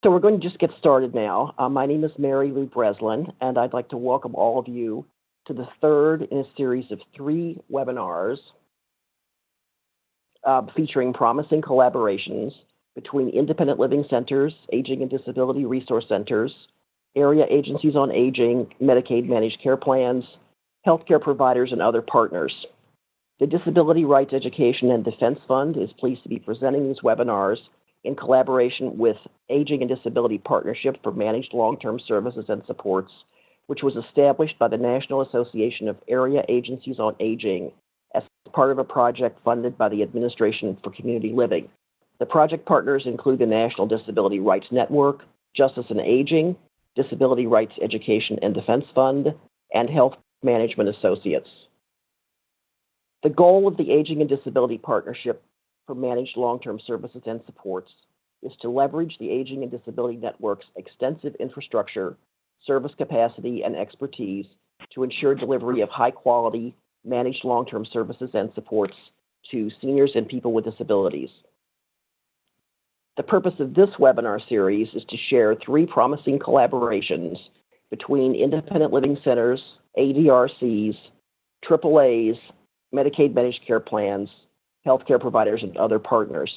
So we're going to just get started now. My name is Mary Lou Breslin, and I'd like to welcome all of you to the third in a series of 3 webinars featuring promising collaborations between independent living centers, aging and disability resource centers, area agencies on aging, Medicaid managed care plans, healthcare providers, and other partners. The Disability Rights Education and Defense Fund is pleased to be presenting these webinars in collaboration with Aging and Disability Partnership for Managed Long-Term Services and Supports, which was established by the National Association of Area Agencies on Aging as part of a project funded by the Administration for Community Living. The project partners include the National Disability Rights Network, Justice and Aging, Disability Rights Education and Defense Fund, and Health Management Associates. The goal of the Aging and Disability Partnership for Managed Long-Term Services and Supports is to leverage the Aging and Disability Network's extensive infrastructure, service capacity, and expertise to ensure delivery of high-quality managed long-term services and supports to seniors and people with disabilities. The purpose of this webinar series is to share 3 promising collaborations between independent living centers, ADRCs, AAAs, Medicaid managed care plans, healthcare providers, and other partners.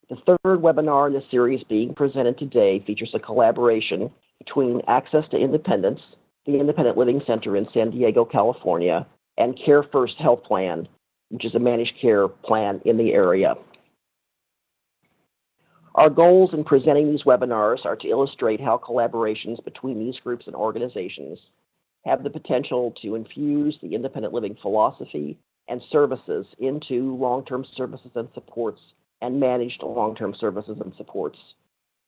The third webinar in the series being presented today features a collaboration between Access to Independence, the Independent Living Center in San Diego, California, and Care First Health Plan, which is a managed care plan in the area. Our goals in presenting these webinars are to illustrate how collaborations between these groups and organizations have the potential to infuse the independent living philosophy and services into long-term services and supports and managed long-term services and supports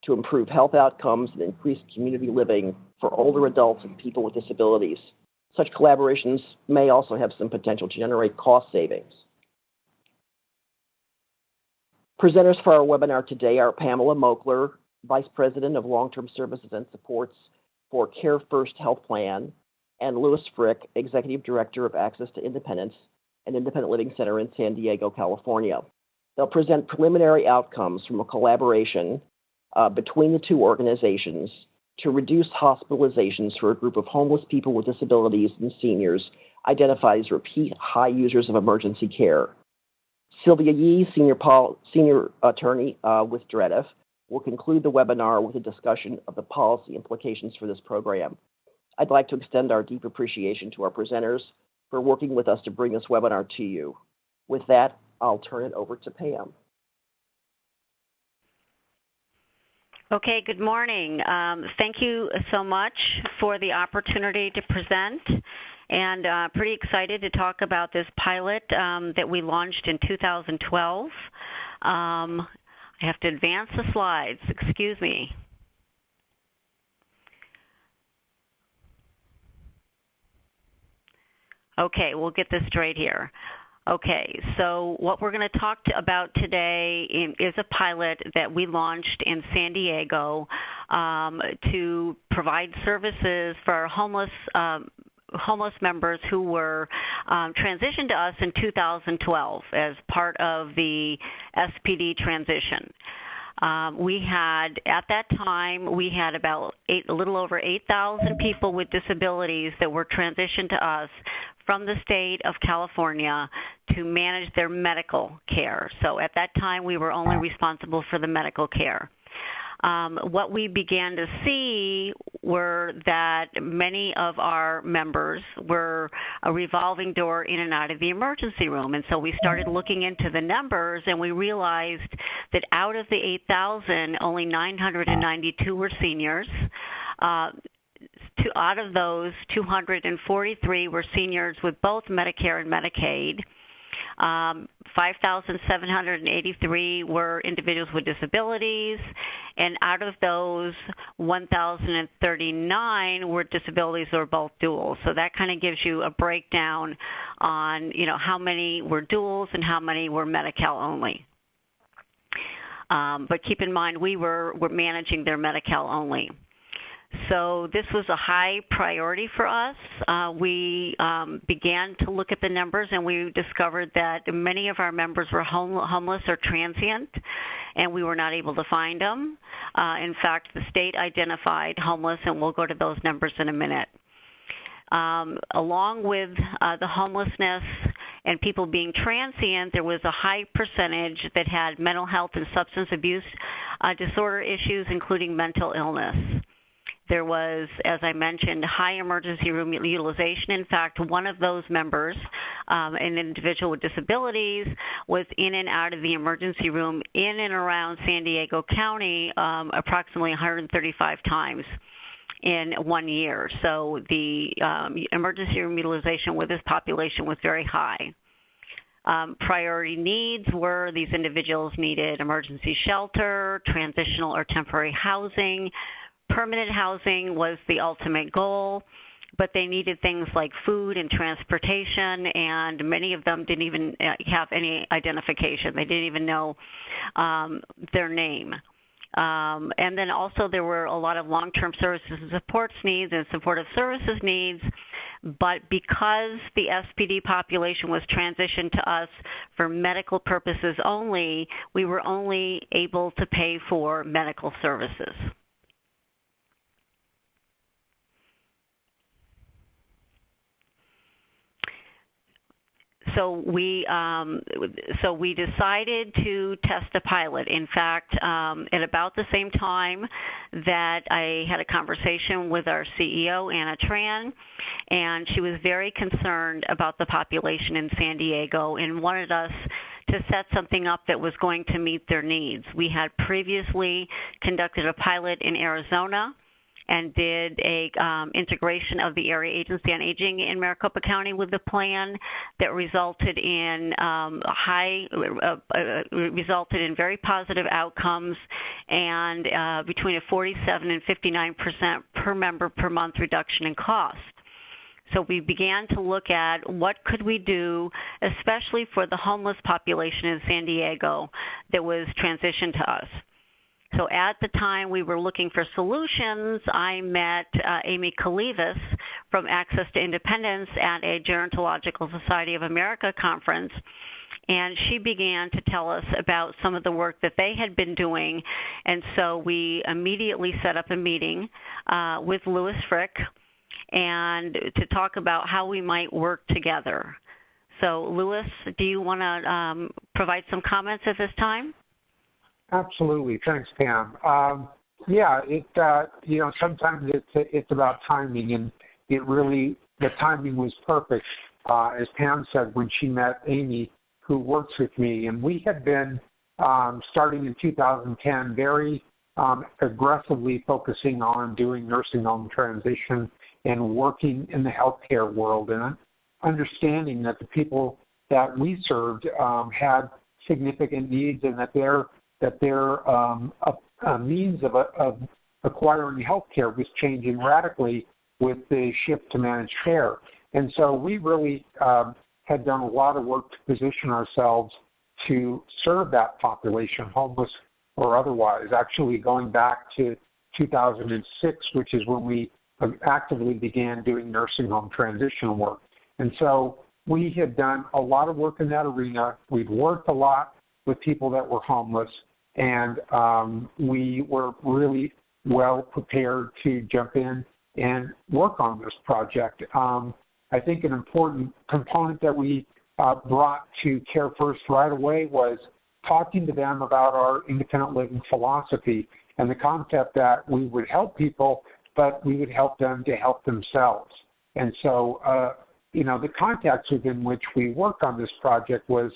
to improve health outcomes and increase community living for older adults and people with disabilities. Such collaborations may also have some potential to generate cost savings. Presenters for our webinar today are Pamela Moakler, Vice President of Long-Term Services and Supports for Care First Health Plan, and Louis Frick, Executive Director of Access to Independence, an independent living center in San Diego, California. They'll present preliminary outcomes from a collaboration between the 2 organizations to reduce hospitalizations for a group of homeless people with disabilities and seniors identified as repeat high users of emergency care. Sylvia Yee, Senior Attorney with DREDF, will conclude the webinar with a discussion of the policy implications for this program. I'd like to extend our deep appreciation to our presenters for working with us to bring this webinar to you. With that, I'll turn it over to Pam. Okay, good morning. Thank you so much for the opportunity to present, and pretty excited to talk about this pilot that we launched in 2012. I have to advance the slides, excuse me. Okay, we'll get this straight here. Okay, so what we're going to talk about today is a pilot that we launched in San Diego to provide services for our homeless members who were transitioned to us in 2012 as part of the SPD transition. At that time, we had about a little over 8,000 people with disabilities that were transitioned to us from the state of California to manage their medical care. So at that time, we were only responsible for the medical care. What we began to see were that many of our members were a revolving door in and out of the emergency room. And so we started looking into the numbers, and we realized that out of the 8,000, only 992 were seniors. Out of those, 243 were seniors with both Medicare and Medicaid. 5,783 were individuals with disabilities, and out of those, 1,039 were disabilities or both duals. So that kind of gives you a breakdown on, how many were duals and how many were Medi-Cal only. But keep in mind, we're managing their Medi-Cal only. So this was a high priority for us. We began to look at the numbers, and we discovered that many of our members were homeless or transient, and we were not able to find them. In fact, the state identified homeless, and we'll go to those numbers in a minute. Along with the homelessness and people being transient, there was a high percentage that had mental health and substance abuse disorder issues, including mental illness. There was, as I mentioned, high emergency room utilization. In fact, one of those members, an individual with disabilities, was in and out of the emergency room in and around San Diego County approximately 135 times in 1 year. So the emergency room utilization with this population was very high. Priority needs were these individuals needed emergency shelter, transitional or temporary housing. Permanent housing was the ultimate goal, but they needed things like food and transportation, and many of them didn't even have any identification. They didn't even know their name. And then also there were a lot of long-term services and supports needs and supportive services needs, but because the SPD population was transitioned to us for medical purposes only, we were only able to pay for medical services. So we decided to test a pilot. In fact, at about the same time that I had a conversation with our CEO, Anna Tran, and she was very concerned about the population in San Diego and wanted us to set something up that was going to meet their needs. We had previously conducted a pilot in Arizona and did a integration of the Area Agency on Aging in Maricopa County with the plan that resulted in resulted in very positive outcomes and between a 47 and 59% per member per month reduction in cost. So we began to look at what could we do, especially for the homeless population in San Diego that was transitioned to us. So at the time we were looking for solutions, I met Amy Kalivas from Access to Independence at a Gerontological Society of America conference, and she began to tell us about some of the work that they had been doing. And so we immediately set up a meeting with Louis Frick and to talk about how we might work together. So Louis, do you want to provide some comments at this time? Absolutely. Thanks, Pam. Sometimes it's about timing, and the timing was perfect, as Pam said, when she met Amy, who works with me. And we had been, starting in 2010, very aggressively focusing on doing nursing home transition and working in the healthcare world, and understanding that the people that we served had significant needs, and that their means of acquiring health care was changing radically with the shift to managed care. And so we really had done a lot of work to position ourselves to serve that population, homeless or otherwise, actually going back to 2006, which is when we actively began doing nursing home transition work. And so we had done a lot of work in that arena. We'd worked a lot with people that were homeless, and we were really well prepared to jump in and work on this project. I think an important component that we brought to Care First right away was talking to them about our independent living philosophy and the concept that we would help people, but we would help them to help themselves. And so, the context within which we worked on this project was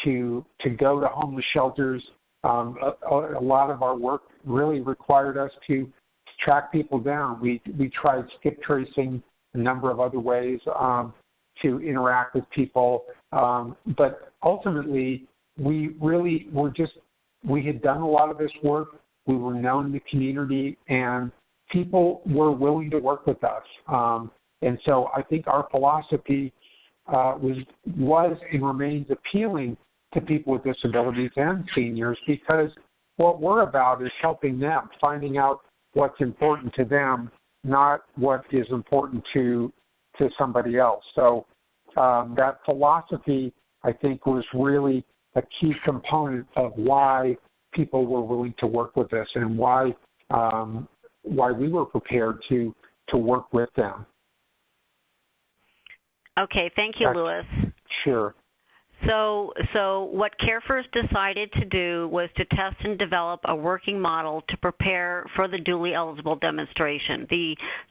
to go to homeless shelters. A lot of our work really required us to track people down. We tried skip tracing, a number of other ways to interact with people. But ultimately, we had done a lot of this work. We were known in the community, and people were willing to work with us. And so I think our philosophy was and remains appealing to people with disabilities and seniors, because what we're about is helping them, finding out what's important to them, not what is important to somebody else. So that philosophy, I think, was really a key component of why people were willing to work with us and why we were prepared to work with them. Okay, thank you, Louis. Sure. So what CareFirst decided to do was to test and develop a working model to prepare for the dually eligible demonstration.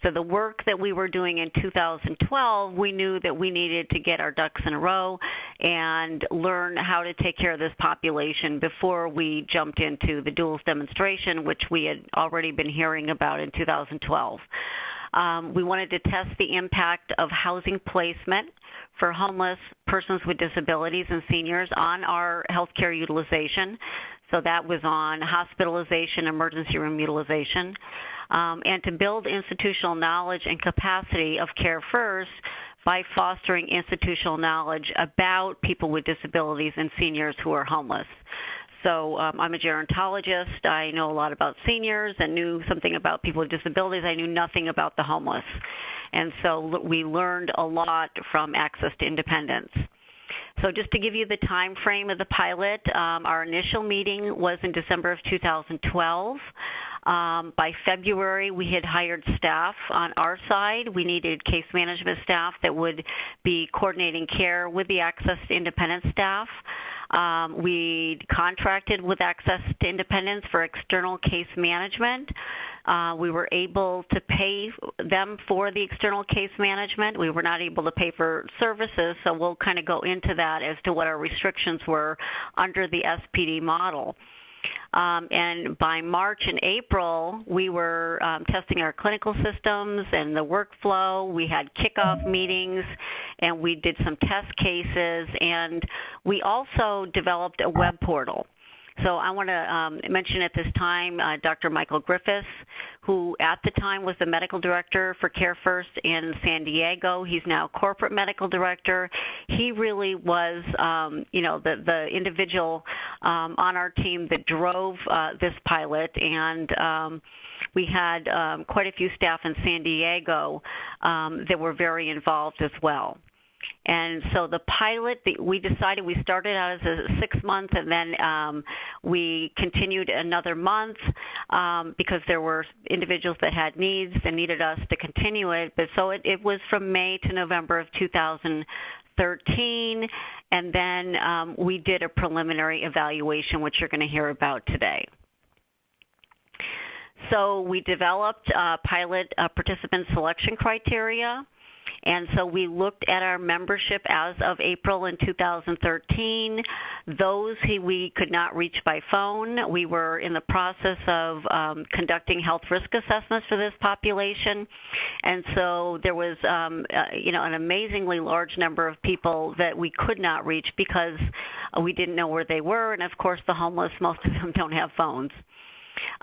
So the work that we were doing in 2012, we knew that we needed to get our ducks in a row and learn how to take care of this population before we jumped into the duals demonstration, which we had already been hearing about in 2012. We wanted to test the impact of housing placement for homeless persons with disabilities and seniors on our healthcare utilization. So that was on hospitalization, emergency room utilization, and to build institutional knowledge and capacity of CareFirst by fostering institutional knowledge about people with disabilities and seniors who are homeless. So I'm a gerontologist. I know a lot about seniors and knew something about people with disabilities. I knew nothing about the homeless. And so we learned a lot from Access to Independence. So just to give you the time frame of the pilot, our initial meeting was in December of 2012. By February, we had hired staff on our side. We needed case management staff that would be coordinating care with the Access to Independence staff. We contracted with Access to Independence for external case management. We were able to pay them for the external case management. We were not able to pay for services, so we'll kind of go into that as to what our restrictions were under the SPD model. And by March and April, we were testing our clinical systems and the workflow. We had kickoff meetings, and we did some test cases, and we also developed a web portal. So I want to mention at this time Dr. Michael Griffiths, who at the time was the medical director for CareFirst in San Diego. He's now corporate medical director. He really was, the individual on our team that drove this pilot, and we had quite a few staff in San Diego that were very involved as well. And so the pilot, we decided we started out as a 6-month, and then we continued another month because there were individuals that had needs and needed us to continue it. But so it was from May to November of 2013, and then we did a preliminary evaluation, which you're going to hear about today. So we developed pilot participant selection criteria. And so we looked at our membership as of April in 2013. Those who we could not reach by phone, we were in the process of conducting health risk assessments for this population. And so there was, an amazingly large number of people that we could not reach because we didn't know where they were. And, of course, the homeless, most of them don't have phones.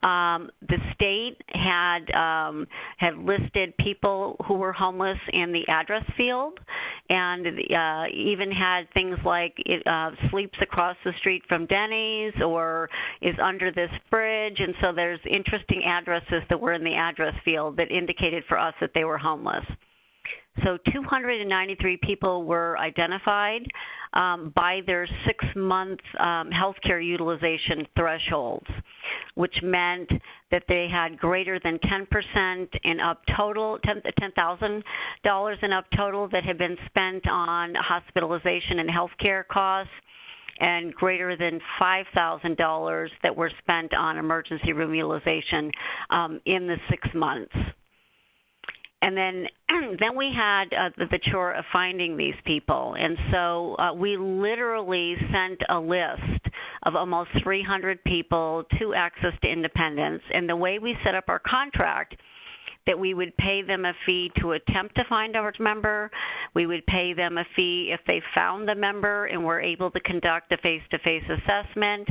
The state had listed people who were homeless in the address field, and even had things like sleeps across the street from Denny's or is under this bridge. And so there's interesting addresses that were in the address field that indicated for us that they were homeless. So 293 people were identified by their 6-month healthcare utilization thresholds, which meant that they had greater than 10% in up total, $10,000 in up total that had been spent on hospitalization and healthcare costs, and greater than $5,000 that were spent on emergency room utilization in the 6 months. And then we had the chore of finding these people. And so we literally sent a list of almost 300 people to Access to Independence. And the way we set up our contract, that we would pay them a fee to attempt to find our member. We would pay them a fee if they found the member and were able to conduct a face-to-face assessment.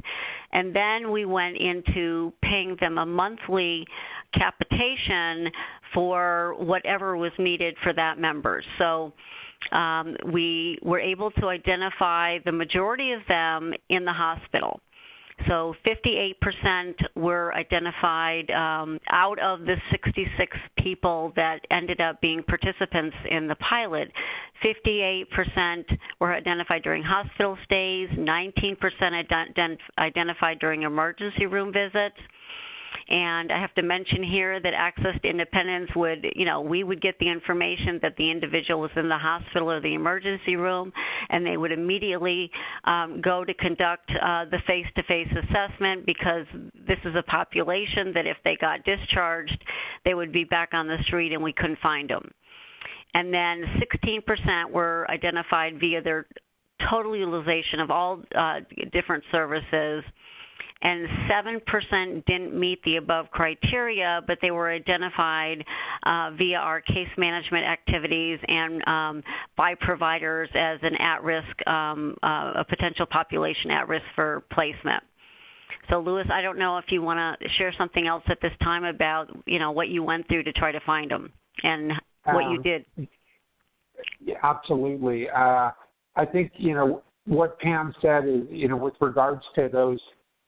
And then we went into paying them a monthly capitation for whatever was needed for that member. So we were able to identify the majority of them in the hospital. So 58% were identified out of the 66 people that ended up being participants in the pilot. 58% were identified during hospital stays, 19% identified during emergency room visits. And I have to mention here that Access to Independence would, we would get the information that the individual was in the hospital or the emergency room, and they would immediately go to conduct the face-to-face assessment, because this is a population that if they got discharged, they would be back on the street and we couldn't find them. And then 16% were identified via their total utilization of all different services, and 7% didn't meet the above criteria, but they were identified via our case management activities and by providers as an at-risk, a potential population at risk for placement. So, Louis, I don't know if you want to share something else at this time about, what you went through to try to find them and what you did. Yeah, absolutely. I think, what Pam said is, with regards to those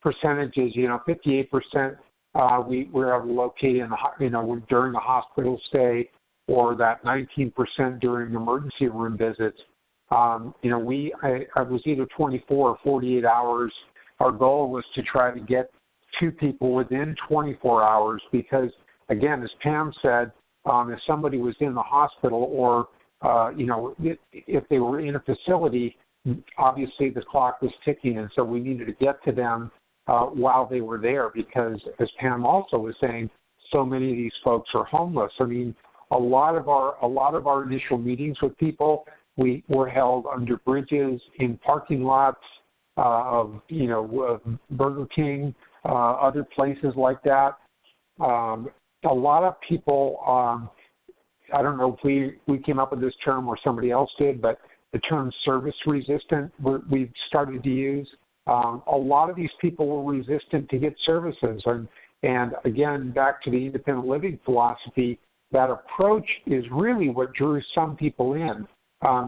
percentages, 58% we were able to locate during the hospital stay, or that 19% during emergency room visits. I was either 24 or 48 hours. Our goal was to try to get 2 people within 24 hours because, again, as Pam said, if somebody was in the hospital or, if they were in a facility, obviously the clock was ticking, and so we needed to get to them while they were there because, as Pam also was saying, so many of these folks are homeless. I mean, a lot of our initial meetings with people were held under bridges, in parking lots of Burger King, other places like that. A lot of people, I don't know if we came up with this term or somebody else did, but the term service resistant we've started to use. A lot of these people were resistant to get services. And again, back to the independent living philosophy, that approach is really what drew some people in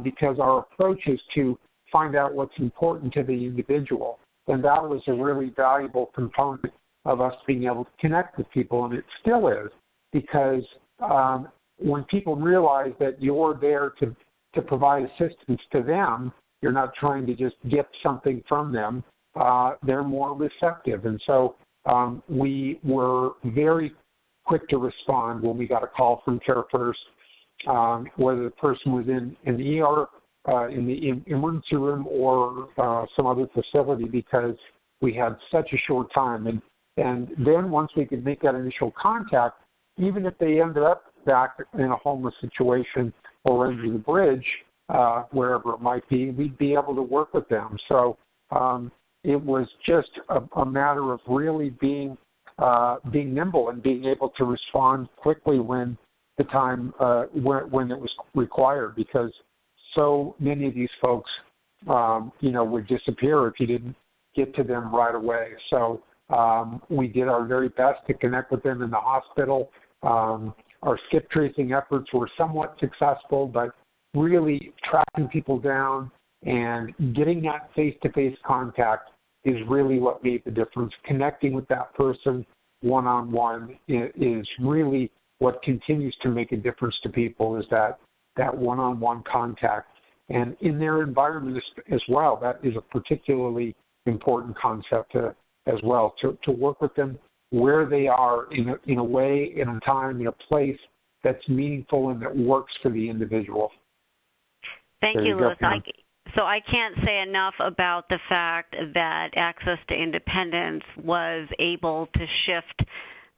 because our approach is to find out what's important to the individual. And that was a really valuable component of us being able to connect with people, and it still is, because when people realize that you're there to provide assistance to them, you're not trying to just get something from them, they're more receptive. And so we were very quick to respond when we got a call from Care First, whether the person was in an ER, in the emergency room, or some other facility, because we had such a short time. And then once we could make that initial contact, even if they ended up back in a homeless situation or under the bridge, wherever it might be, we'd be able to work with them. So it was just a matter of really being nimble and being able to respond quickly when the time when it was required, because so many of these folks, would disappear if you didn't get to them right away. So we did our very best to connect with them in the hospital. Our skip tracing efforts were somewhat successful, but really tracking people down and getting that face-to-face contact is really what made the difference. Connecting with that person one-on-one is really what continues to make a difference to people, is that one-on-one contact. And in their environment as well, that is a particularly important concept as well, to work with them where they are in a way, in a time, in a place that's meaningful and that works for the individual. Thank you, Louis. So I can't say enough about the fact that Access to Independence was able to shift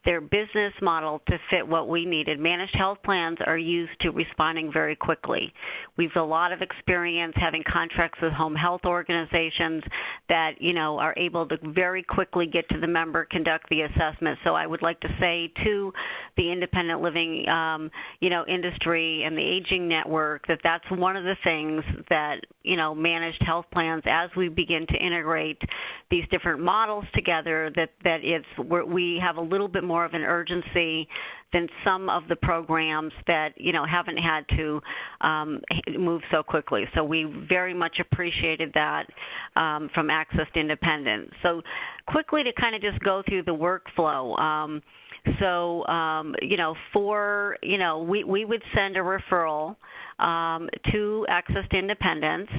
their business model to fit what we needed. Managed health plans are used to responding very quickly. We've a lot of experience having contracts with home health organizations that, are able to very quickly get to the member, conduct the assessment. So I would like to say to the independent living, industry and the aging network that that's one of the things that, managed health plans, as we begin to integrate these different models together, that we have a little bit more of an urgency than some of the programs that haven't had to move so quickly. So we very much appreciated that from Access to Independence. So quickly to kind of just go through the workflow. We would send a referral to Access to Independence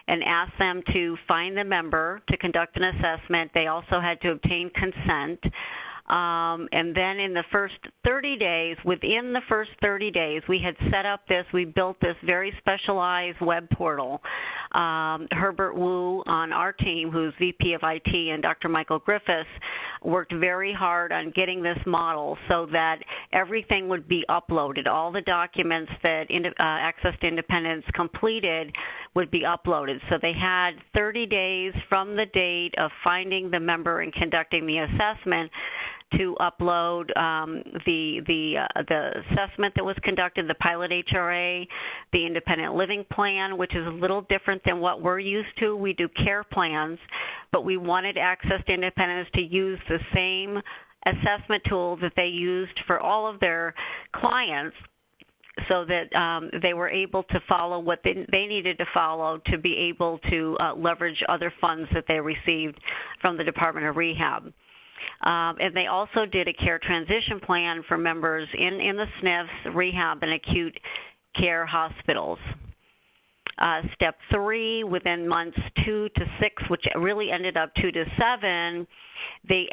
and asked them to find the member to conduct an assessment. They also had to obtain consent. And then in the first 30 days, within the first 30 days, we had set up we built this very specialized web portal. Herbert Wu on our team, who's VP of IT, and Dr. Michael Griffiths worked very hard on getting this model so that everything would be uploaded. All the documents that Access to Independence completed would be uploaded. So they had 30 days from the date of finding the member and conducting the assessment to upload the assessment that was conducted, the pilot HRA, the independent living plan, which is a little different than what we're used to. We do care plans, but we wanted Access to Independence to use the same assessment tool that they used for all of their clients, so that they were able to follow what they needed to follow to be able to leverage other funds that they received from the Department of Rehab. And they also did a care transition plan for members in the SNFs, rehab, and acute care hospitals. Step 3, within months 2 to 6, which really ended up 2 to 7,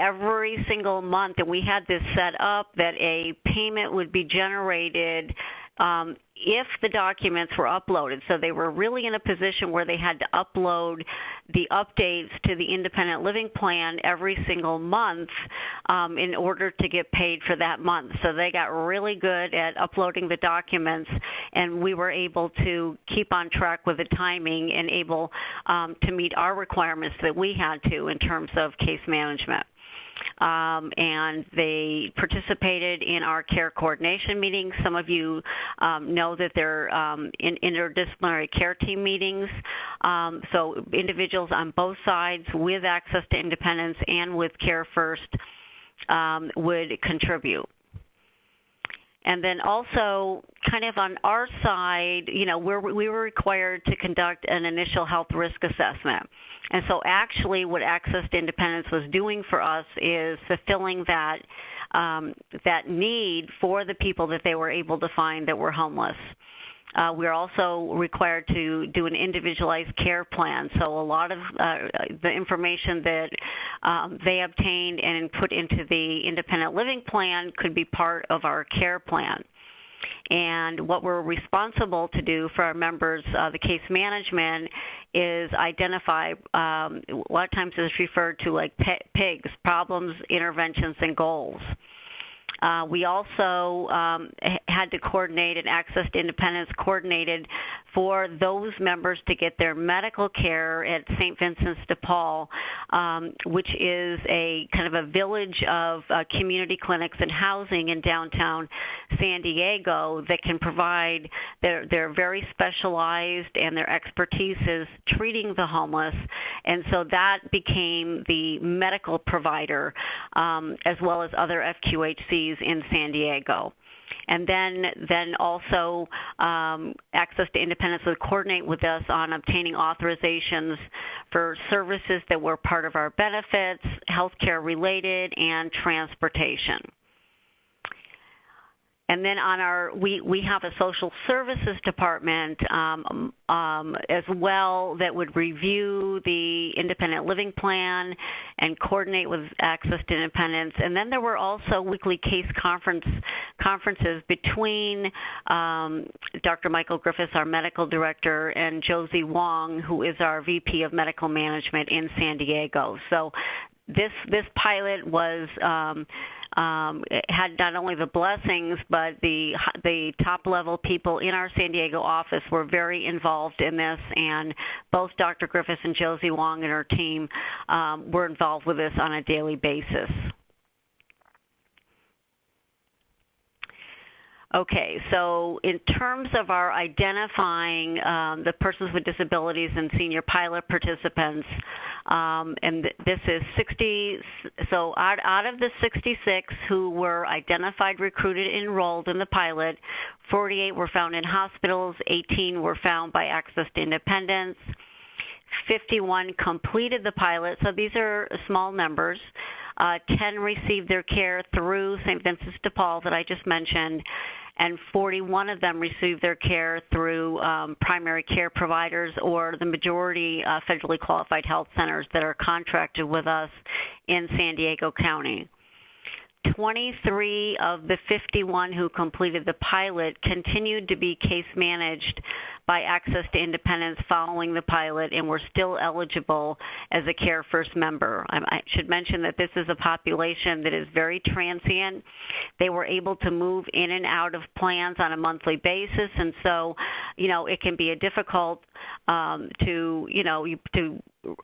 every single month, and we had this set up that a payment would be generated if the documents were uploaded. So they were really in a position where they had to upload the updates to the independent living plan every single month in order to get paid for that month. So they got really good at uploading the documents, and we were able to keep on track with the timing and able to meet our requirements that we had to in terms of case management. And they participated in our care coordination meetings. Some of you know that they're in interdisciplinary care team meetings. So individuals on both sides with Access to Independence and with Care First would contribute. And then also, kind of on our side, we were required to conduct an initial health risk assessment. And so actually what Access to Independence was doing for us is fulfilling that need for the people that they were able to find that were homeless. We're also required to do an individualized care plan. So a lot of the information that they obtained and put into the independent living plan could be part of our care plan. And what we're responsible to do for our members, the case management, is identify, a lot of times it's referred to like PIGs, problems, interventions, and goals. We also had to coordinate, and Access to Independence coordinated for those members to get their medical care at St. Vincent's de Paul, which is a kind of a village of community clinics and housing in downtown San Diego that can provide, they're very specialized, and their expertise is treating the homeless. And so that became the medical provider, as well as other FQHCs in San Diego. And then also Access to Independence would coordinate with us on obtaining authorizations for services that were part of our benefits, healthcare related, and transportation. And then on we have a social services department as well that would review the independent living plan and coordinate with Access to Independence. And then there were also weekly case conferences between Dr. Michael Griffiths, our medical director, and Josie Wong, who is our VP of medical management in San Diego. So this pilot was it had not only the blessings, but the top-level people in our San Diego office were very involved in this, and both Dr. Griffiths and Josie Wong and her team were involved with this on a daily basis. Okay, so in terms of our identifying the persons with disabilities and senior pilot participants, and this is 60, so out of the 66 who were identified, recruited, enrolled in the pilot, 48 were found in hospitals, 18 were found by Access to Independence, 51 completed the pilot, so these are small numbers. 10 received their care through St. Vincent's de Paul that I just mentioned, and 41 of them receive their care through primary care providers or the majority federally qualified health centers that are contracted with us in San Diego County. 23 of the 51 who completed the pilot continued to be case managed by Access to Independence following the pilot and were still eligible as a Care First member. I should mention that this is a population that is very transient. They were able to move in and out of plans on a monthly basis, and so, it can be a difficult to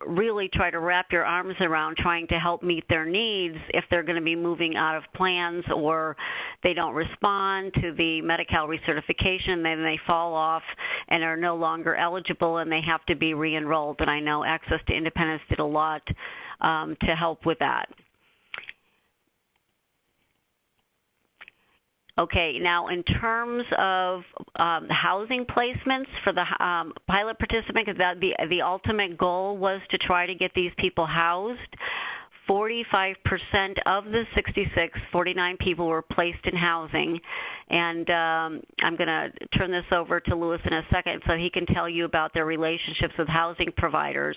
really try to wrap your arms around trying to help meet their needs if they're going to be moving out of plans or they don't respond to the Medi-Cal recertification, then they fall off and are no longer eligible and they have to be re-enrolled. And I know Access to Independence did a lot to help with that. Okay, now in terms of housing placements for the pilot participant, because the ultimate goal was to try to get these people housed, 45% of the 49 people were placed in housing. And I'm going to turn this over to Louis in a second so he can tell you about their relationships with housing providers.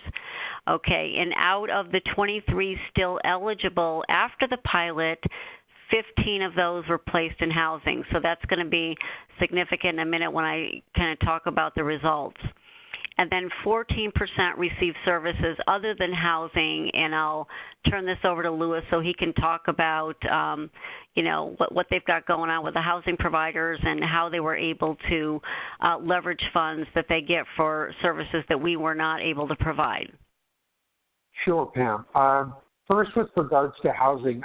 Okay, and out of the 23 still eligible after the pilot, 15 of those were placed in housing. So that's going to be significant in a minute when I kind of talk about the results. And then 14% received services other than housing, and I'll turn this over to Louis so he can talk about, what they've got going on with the housing providers and how they were able to leverage funds that they get for services that we were not able to provide. Sure, Pam. First, with regards to housing,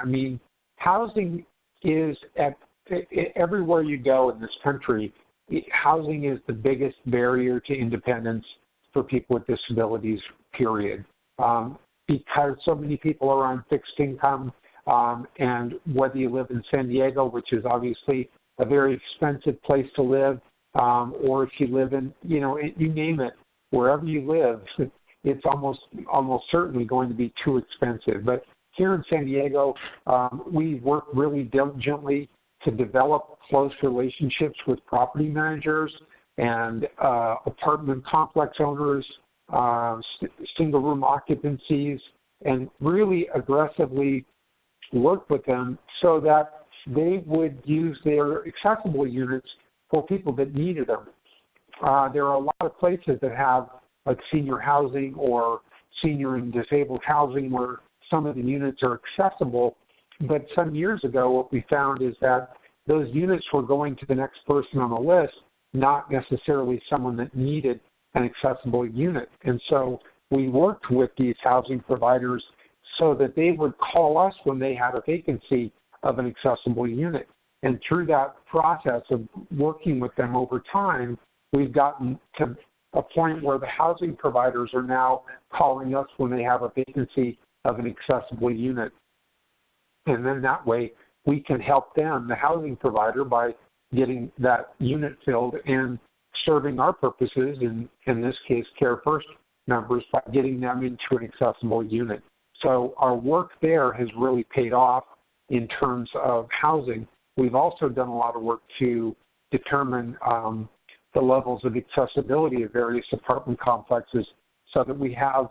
housing is everywhere you go in this country, housing is the biggest barrier to independence for people with disabilities, period. Because so many people are on fixed income, and whether you live in San Diego, which is obviously a very expensive place to live, or if you live in, you name it, wherever you live, it's almost certainly going to be too expensive. But here in San Diego, we work really diligently to develop close relationships with property managers and apartment complex owners, single-room occupancies, and really aggressively work with them so that they would use their accessible units for people that needed them. There are a lot of places that have like senior housing or senior and disabled housing where some of the units are accessible, but some years ago what we found is that those units were going to the next person on the list, not necessarily someone that needed an accessible unit. And so we worked with these housing providers so that they would call us when they had a vacancy of an accessible unit. And through that process of working with them over time, we've gotten to a point where the housing providers are now calling us when they have a vacancy of an accessible unit. And then that way we can help them, the housing provider, by getting that unit filled and serving our purposes, in this case Care First members, by getting them into an accessible unit. So our work there has really paid off in terms of housing. We've also done a lot of work to determine the levels of accessibility of various apartment complexes so that we have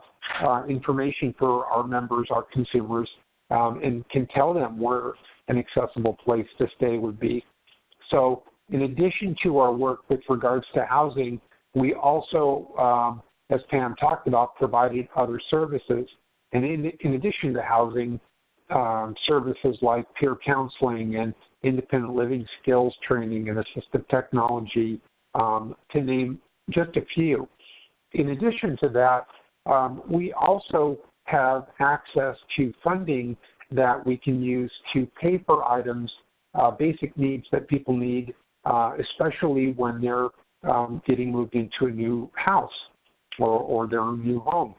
information for our members, our consumers, and can tell them where an accessible place to stay would be. So in addition to our work with regards to housing, we also, as Pam talked about, provided other services. And in addition to housing, services like peer counseling and independent living skills training and assistive technology, to name just a few. In addition to that, we also have access to funding that we can use to pay for items, basic needs that people need, especially when they're getting moved into a new house or their new home.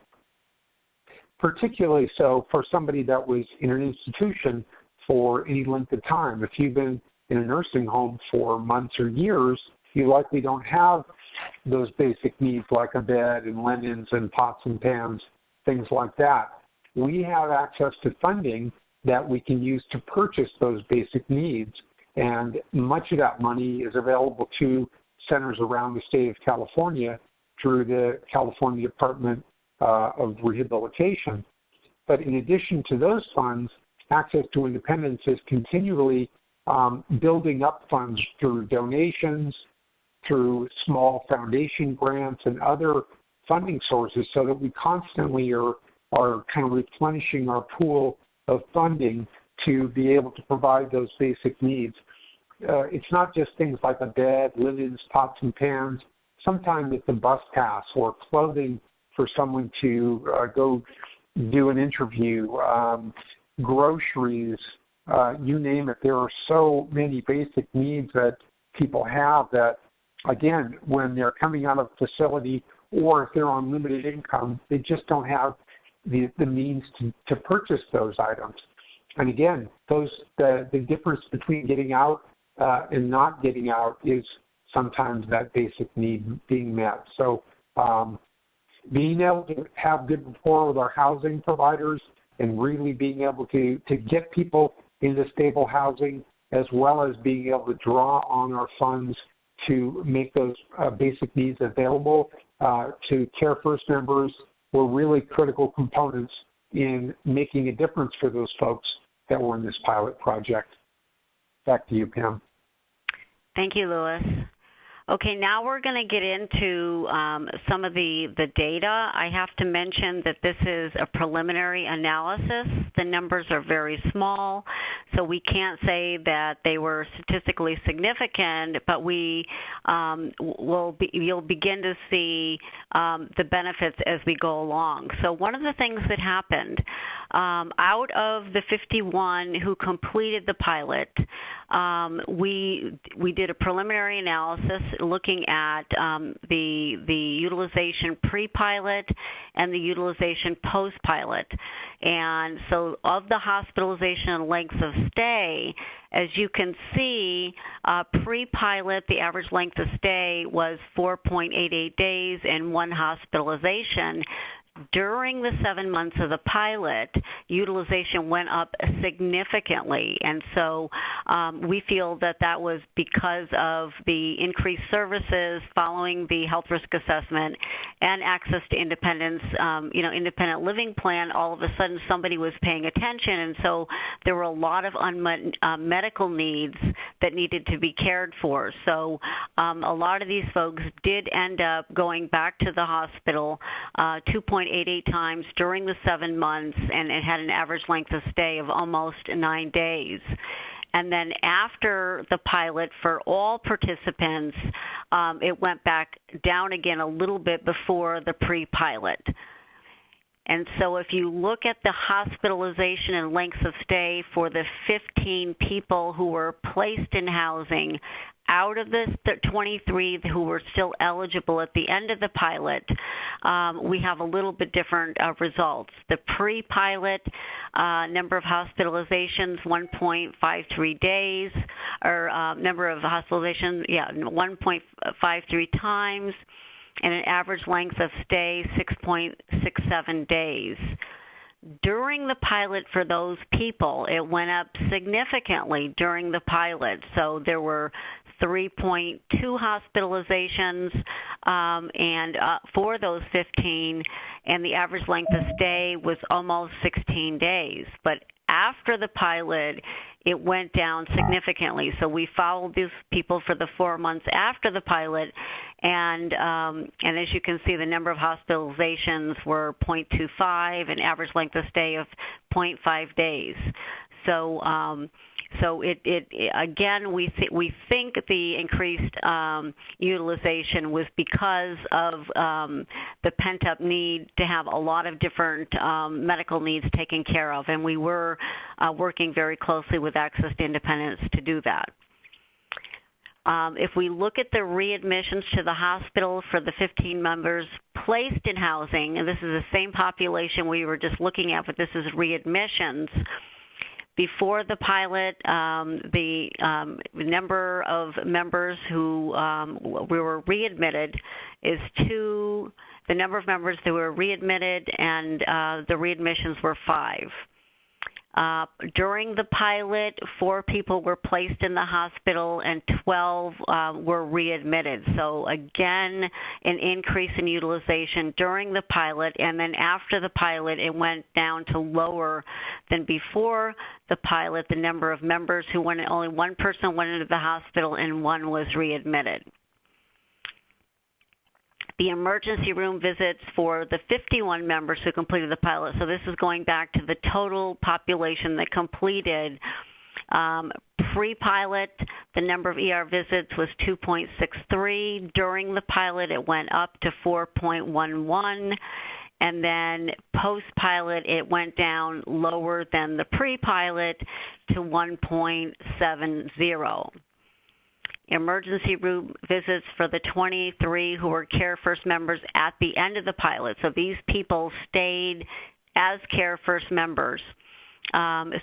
Particularly so for somebody that was in an institution for any length of time. If you've been in a nursing home for months or years, you likely don't have those basic needs like a bed and linens and pots and pans, things like that. We have access to funding that we can use to purchase those basic needs, And much of that money is available to centers around the state of California through the California Department of Rehabilitation. But in addition to those funds, Access to Independence is continually building up funds through donations, through small foundation grants and other funding sources, so that we constantly are kind of replenishing our pool of funding to be able to provide those basic needs. It's not just things like a bed, linens, pots and pans. Sometimes it's a bus pass or clothing for someone to go do an interview, groceries, you name it. There are so many basic needs that people have that, again, when they're coming out of the facility or if they're on limited income, they just don't have the means to purchase those items. And again, the difference between getting out and not getting out is sometimes that basic need being met. So being able to have good rapport with our housing providers and really being able to get people into stable housing, as well as being able to draw on our funds to make those basic needs available to Care First members, were really critical components in making a difference for those folks that were in this pilot project. Back to you, Pam. Thank you, Louis. Okay, now we're going to get into some of the data. I have to mention that this is a preliminary analysis. The numbers are very small, so we can't say that they were statistically significant, but you'll begin to see the benefits as we go along. So one of the things that happened, out of the 51 who completed the pilot, we did a preliminary analysis looking at the utilization pre-pilot and the utilization post-pilot. And so of the hospitalization and lengths of stay, as you can see, pre-pilot, the average length of stay was 4.88 days and 1 hospitalization. During the 7 months of the pilot, utilization went up significantly, and so we feel that was because of the increased services following the health risk assessment and Access to Independence, independent living plan. All of a sudden, somebody was paying attention, and so there were a lot of unmet medical needs that needed to be cared for. So a lot of these folks did end up going back to the hospital 2.88 times during the 7 months, and it had an average length of stay of almost 9 days. And then after the pilot, for all participants, it went back down again a little bit before the pre-pilot. And so if you look at the hospitalization and lengths of stay for the 15 people who were placed in housing, out of the 23 who were still eligible at the end of the pilot, we have a little bit different results. The pre-pilot number of hospitalizations, 1.53 days, or number of hospitalizations, 1.53 times, and an average length of stay, 6.67 days. During the pilot for those people, it went up significantly during the pilot. So there were 3.2 hospitalizations and for those 15, and the average length of stay was almost 16 days. But after the pilot, it went down significantly. So we followed these people for the 4 months after the pilot, and as you can see, the number of hospitalizations were 0.25, and average length of stay of 0.5 days. So it again, we think the increased utilization was because of the pent-up need to have a lot of different medical needs taken care of, and we were working very closely with Access to Independence to do that. If we look at the readmissions to the hospital for the 15 members placed in housing, and this is the same population we were just looking at, but this is readmissions. Before the pilot, the number of members who we were readmitted is 2. The number of members that were readmitted, and the readmissions were 5. During the pilot, 4 people were placed in the hospital and 12 were readmitted. So again, an increase in utilization during the pilot, and then after the pilot, it went down to lower than before the pilot, the number of members who went, only 1 person went into the hospital and 1 was readmitted. The emergency room visits for the 51 members who completed the pilot. So this is going back to the total population that completed. Pre-pilot, the number of ER visits was 2.63. During the pilot, it went up to 4.11. And then post-pilot, it went down lower than the pre-pilot to 1.70. Emergency room visits for the 23 who were Care First members at the end of the pilot. So these people stayed as Care First members.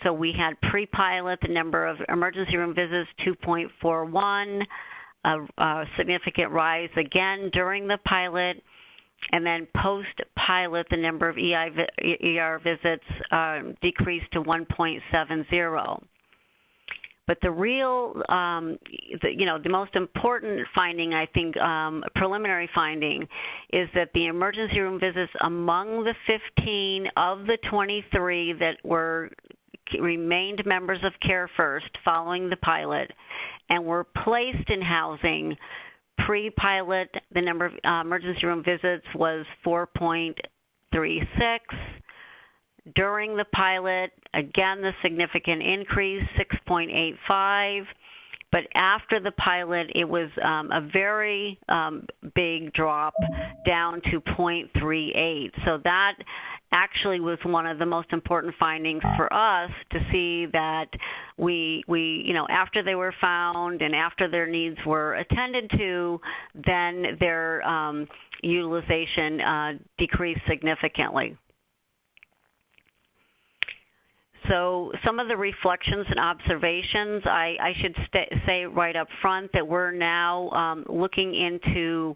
So we had pre-pilot, the number of emergency room visits, 2.41, a significant rise again during the pilot. And then post-pilot, the number of ER visits decreased to 1.70. But the real, the most important finding, I think, preliminary finding, is that the emergency room visits among the 15 of the 23 that remained members of Care First following the pilot and were placed in housing pre-pilot, the number of emergency room visits was 4.36. During the pilot, again, the significant increase, 6.85. But after the pilot, it was a very big drop down to 0.38. So that actually was one of the most important findings for us, to see that we after they were found and after their needs were attended to, then their utilization decreased significantly. So some of the reflections and observations, I should say right up front that we're now looking into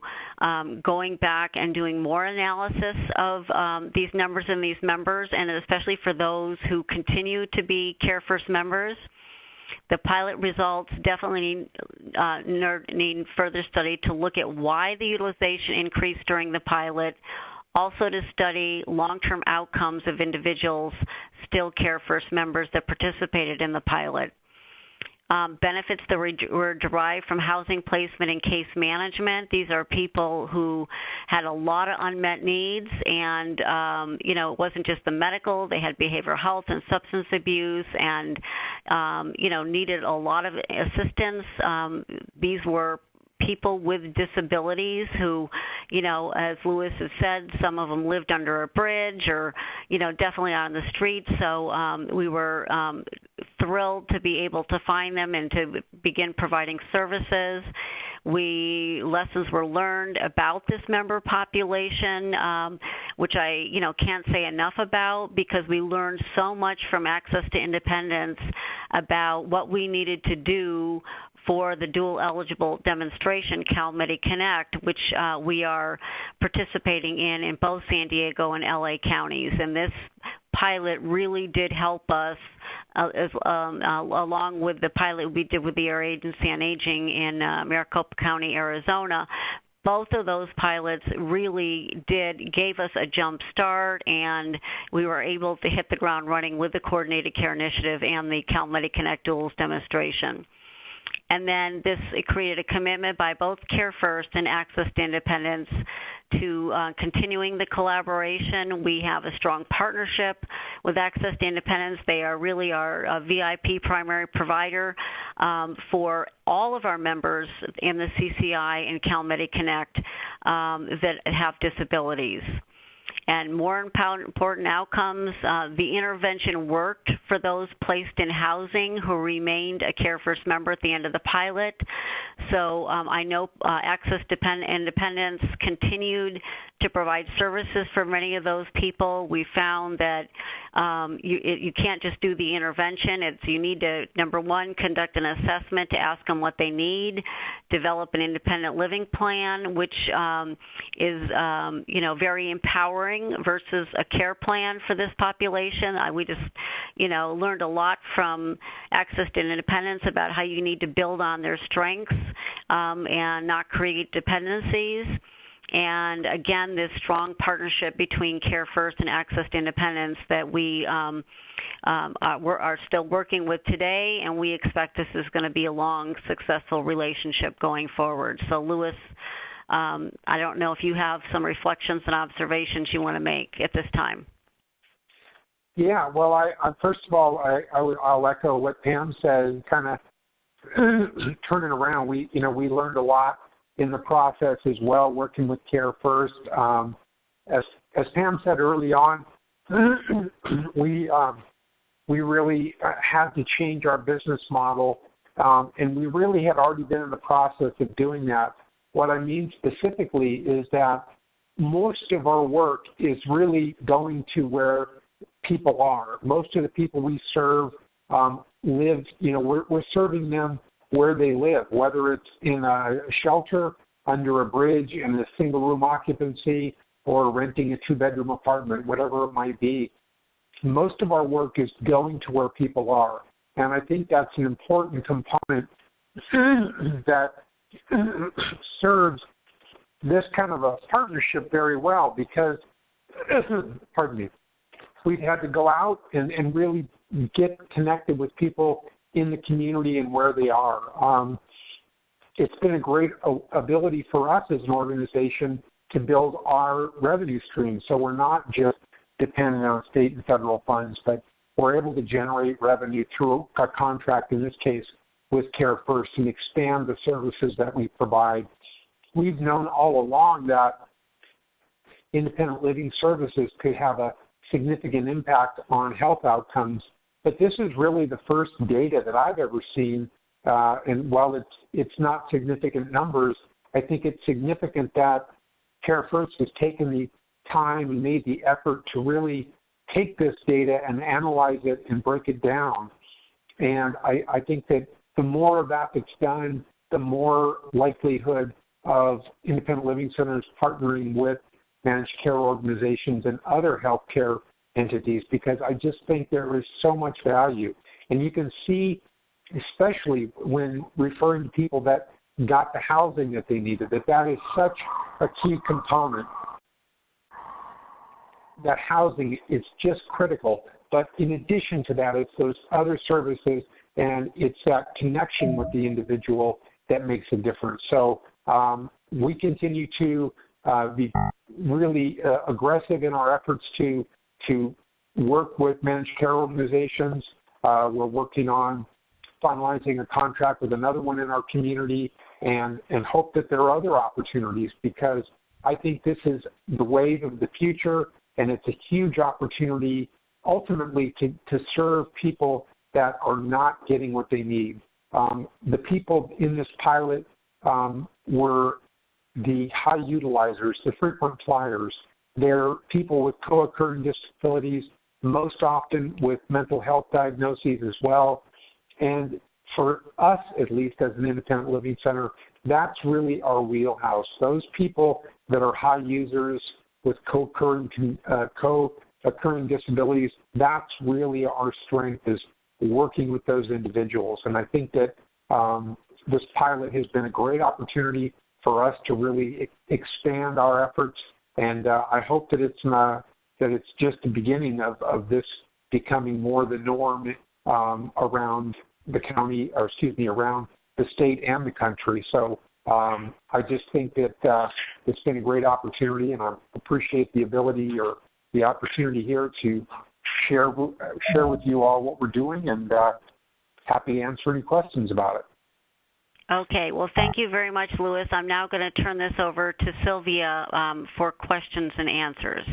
going back and doing more analysis of these numbers and these members, and especially for those who continue to be Care First members. The pilot results definitely need further study to look at why the utilization increased during the pilot, also to study long-term outcomes of individuals still Care First members that participated in the pilot. Benefits that were derived from housing placement and case management. These are people who had a lot of unmet needs, and it wasn't just the medical. They had behavioral health and substance abuse, and needed a lot of assistance. These were people with disabilities who, as Lewis has said, some of them lived under a bridge or, definitely on the street. So we were thrilled to be able to find them and to begin providing services. Lessons were learned about this member population, which I, can't say enough about, because we learned so much from Access to Independence about what we needed to do for the dual eligible demonstration, CalMedi Connect, which we are participating in both San Diego and LA counties. And this pilot really did help us, along with the pilot we did with the Area Agency on Aging in Maricopa County, Arizona. Both of those pilots really gave us a jump start, and we were able to hit the ground running with the Coordinated Care Initiative and the CalMedi Connect Duals demonstration. And then it created a commitment by both Care First and Access to Independence to continuing the collaboration. We have a strong partnership with Access to Independence. They are really our VIP primary provider for all of our members in the CCI and CalMedi Connect that have disabilities. And more important outcomes, the intervention worked for those placed in housing who remained a Care First member at the end of the pilot. So I know Access to Independence continued to provide services for many of those people. We found that you can't just do the intervention. You need to, number one, conduct an assessment to ask them what they need, develop an independent living plan, which is very empowering versus a care plan for this population. We just learned a lot from Access to Independence about how you need to build on their strengths and not create dependencies. And again, this strong partnership between Care First and Access to Independence that we are still working with today, and we expect this is going to be a long, successful relationship going forward. So, Louis, I don't know if you have some reflections and observations you want to make at this time. Yeah, well, I first of all, I'll echo what Pam said, kind of turning around. We learned a lot in the process as well, working with Care First. As Pam said early on, we really had to change our business model, and we really had already been in the process of doing that. What I mean specifically is that most of our work is really going to where people are. Most of the people we serve live, we're serving them where they live, whether it's in a shelter, under a bridge, in a single-room occupancy, or renting a two-bedroom apartment, whatever it might be. Most of our work is going to where people are. And I think that's an important component that serves this kind of a partnership very well because, pardon me, we've had to go out and really get connected with people in the community and where they are. It's been a great ability for us as an organization to build our revenue stream. So we're not just dependent on state and federal funds, but we're able to generate revenue through a contract, in this case, with Care First, and expand the services that we provide. We've known all along that independent living services could have a significant impact on health outcomes. But this is really the first data that I've ever seen, and while it's not significant numbers, I think it's significant that Care First has taken the time and made the effort to really take this data and analyze it and break it down. And I think that the more of that that's done, the more likelihood of independent living centers partnering with managed care organizations and other healthcare entities, because I just think there is so much value. And you can see, especially when referring to people that got the housing that they needed, that is such a key component. That housing is just critical. But in addition to that, it's those other services and it's that connection with the individual that makes a difference. So we continue to be really aggressive in our efforts to work with managed care organizations. We're working on finalizing a contract with another one in our community and hope that there are other opportunities, because I think this is the wave of the future, and it's a huge opportunity ultimately to serve people that are not getting what they need. The people in this pilot were the high utilizers, the frequent flyers. They're people with co-occurring disabilities, most often with mental health diagnoses as well. And for us, at least as an independent living center, that's really our wheelhouse. Those people that are high users with co-occurring disabilities, that's really our strength, is working with those individuals. And I think that this pilot has been a great opportunity for us to really expand our efforts. And I hope that it's just the beginning of this becoming more the norm around the county, around the state and the country. So I just think that it's been a great opportunity, and I appreciate the ability or the opportunity here to share with you all what we're doing, and happy to answer any questions about it. Okay. Well, thank you very much, Louis. I'm now going to turn this over to Sylvia for questions and answers.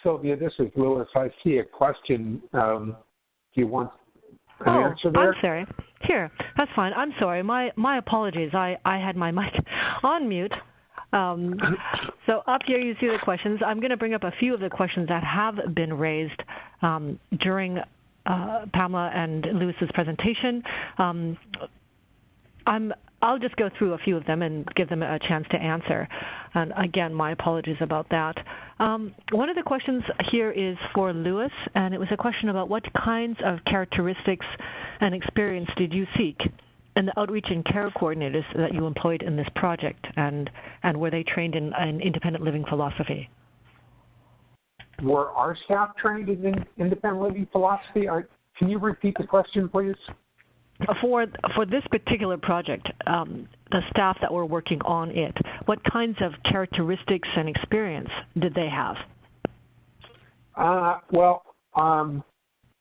Sylvia, this is Lewis. I see a question. Do you want an answer there? I'm sorry. Here, that's fine. I'm sorry. My apologies. I had my mic on mute. So up here you see the questions. I'm going to bring up a few of the questions that have been raised during Pamela and Lewis's presentation. I'll just go through a few of them and give them a chance to answer. And again, my apologies about that. One of the questions here is for Lewis, and it was a question about what kinds of characteristics and experience did you seek in the outreach and care coordinators that you employed in this project, and were they trained in independent living philosophy? Were our staff trained in independent living philosophy? Can you repeat the question, please? For this particular project, the staff that were working on it, what kinds of characteristics and experience did they have?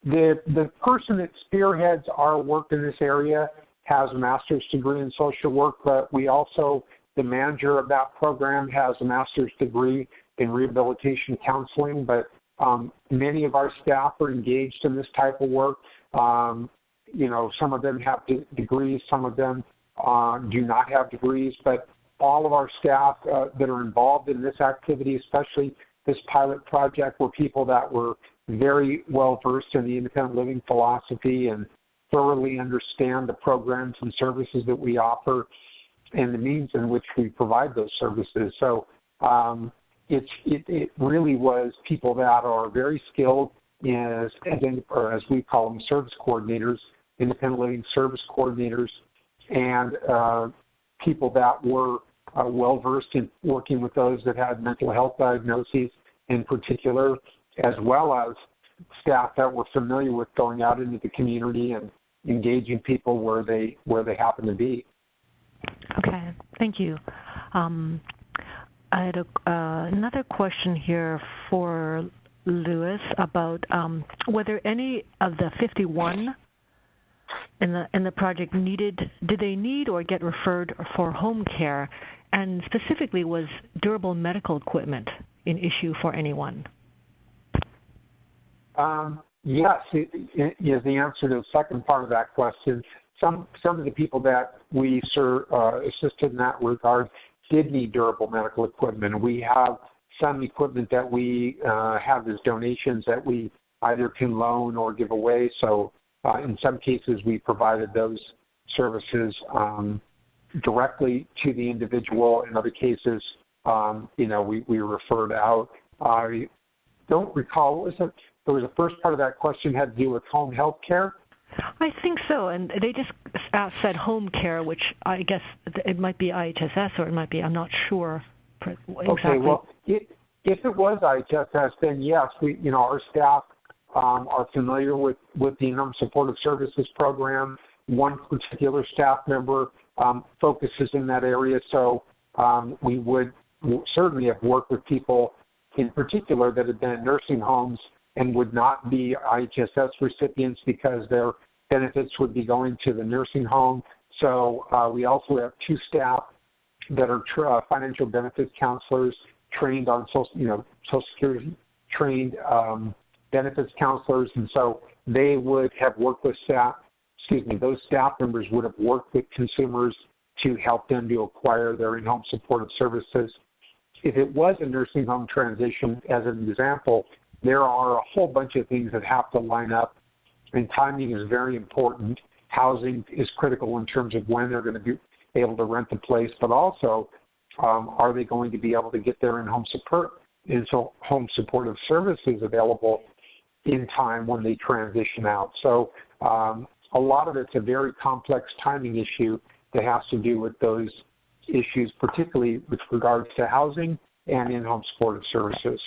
The person that spearheads our work in this area has a master's degree in social work, but we also, the manager of that program has a master's degree in rehabilitation counseling, but many of our staff are engaged in this type of work. Some of them have degrees, some of them do not have degrees, but all of our staff that are involved in this activity, especially this pilot project, were people that were very well versed in the independent living philosophy and thoroughly understand the programs and services that we offer and the means in which we provide those services. So it really was people that are very skilled as we call them, service coordinators, independent living service coordinators, and people that were well versed in working with those that had mental health diagnoses in particular, as well as staff that were familiar with going out into the community and engaging people where they happen to be. Okay, thank you. I had another question here for Lewis about whether any of the 51 in the project did they need or get referred for home care, and specifically was durable medical equipment an issue for anyone? Yes, is the answer to the second part of that question. Some of the people that we assisted in that regard did need durable medical equipment. We have some equipment that we have as donations that we either can loan or give away. So in some cases, we provided those services directly to the individual. In other cases, we referred out. I don't recall, what was it? There was a first part of that question had to do with home health care? I think so, and they just said home care, which I guess it might be IHSS or it might be, I'm not sure exactly. Okay, well, if it was IHSS, then yes, our staff are familiar with the In-Home Supportive Services program. One particular staff member focuses in that area, so we would certainly have worked with people in particular that had been in nursing homes and would not be IHSS recipients because their benefits would be going to the nursing home. So we also have two staff that are financial benefits counselors trained on Social Security, trained benefits counselors, and so they would have worked with those staff members would have worked with consumers to help them to acquire their in-home supportive services. If it was a nursing home transition, as an example, there are a whole bunch of things that have to line up, and timing is very important. Housing is critical in terms of when they're going to be able to rent the place, but also are they going to be able to get their in-home supportive services available in time when they transition out. So a lot of it's a very complex timing issue that has to do with those issues, particularly with regards to housing and in-home supportive services.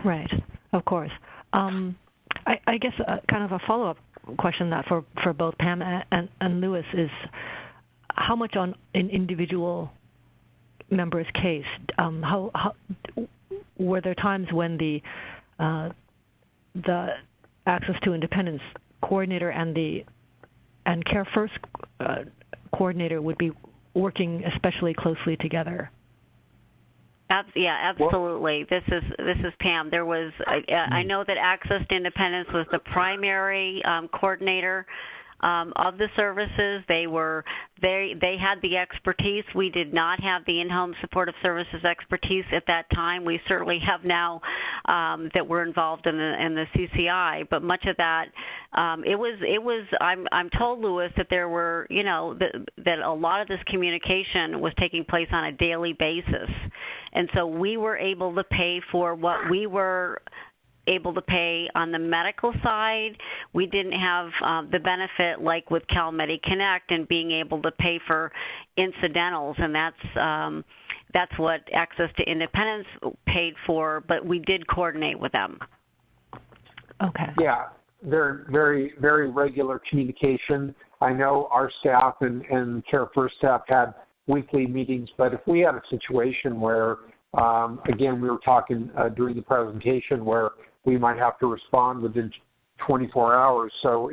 Right, of course. I guess kind of a follow-up question that for both Pam and Lewis is how much on an individual member's case? How were there times when the Access to Independence coordinator and Care First coordinator would be working especially closely together? Absolutely. This is Pam. There was I know that Access to Independence was the primary coordinator of the services. They had the expertise. We did not have the in-home supportive services expertise at that time. We certainly have now that we're involved in the CCI. But much of that, it was. I'm told, Louis, that there were that a lot of this communication was taking place on a daily basis, and so we were able to pay for what we were able to pay on the medical side. We didn't have the benefit like with CalMedi Connect and being able to pay for incidentals, and that's what Access to Independence paid for, but we did coordinate with them. Okay. Yeah, very, very regular communication. I know our staff and Care First staff had weekly meetings, but if we had a situation where, again, we were talking during the presentation where we might have to respond within 24 hours. So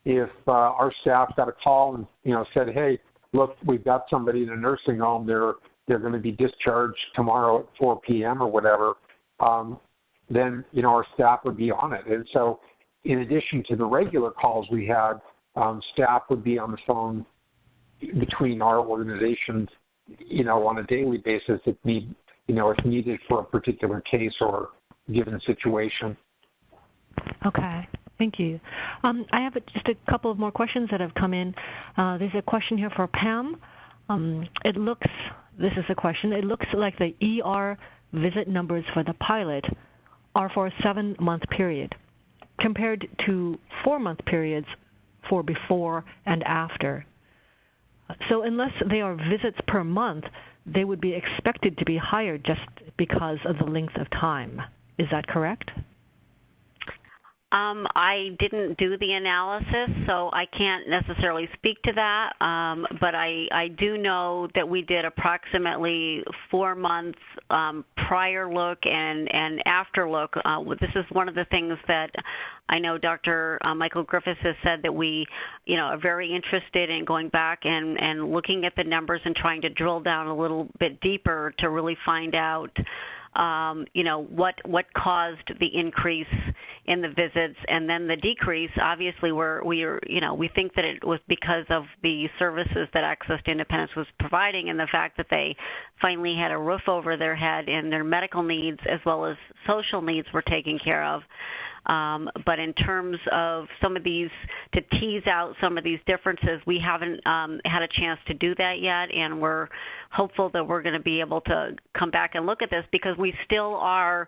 if our staff got a call and said, "Hey, look, we've got somebody in a nursing home. They're going to be discharged tomorrow at 4 p.m. or whatever," then our staff would be on it. And so, in addition to the regular calls we had, staff would be on the phone between our organizations, on a daily basis if needed for a particular case or given situation. Okay, thank you. I have just a couple of more questions that have come in. There's a question here for Pam. This is a question, it looks like the ER visit numbers for the pilot are for a 7-month period compared to 4-month periods for before and after. So unless they are visits per month, they would be expected to be higher just because of the length of time. Is that correct? I didn't do the analysis, so I can't necessarily speak to that, but I do know that we did approximately 4 months prior look and after look. This is one of the things that I know Dr. Michael Griffiths has said that we, are very interested in going back and looking at the numbers and trying to drill down a little bit deeper to really find out what caused the increase in the visits and then the decrease. Obviously, we think that it was because of the services that Access to Independence was providing and the fact that they finally had a roof over their head and their medical needs as well as social needs were taken care of. But in terms of some of these, to tease out some of these differences, we haven't had a chance to do that yet, and we're hopeful that we're going to be able to come back and look at this because we still are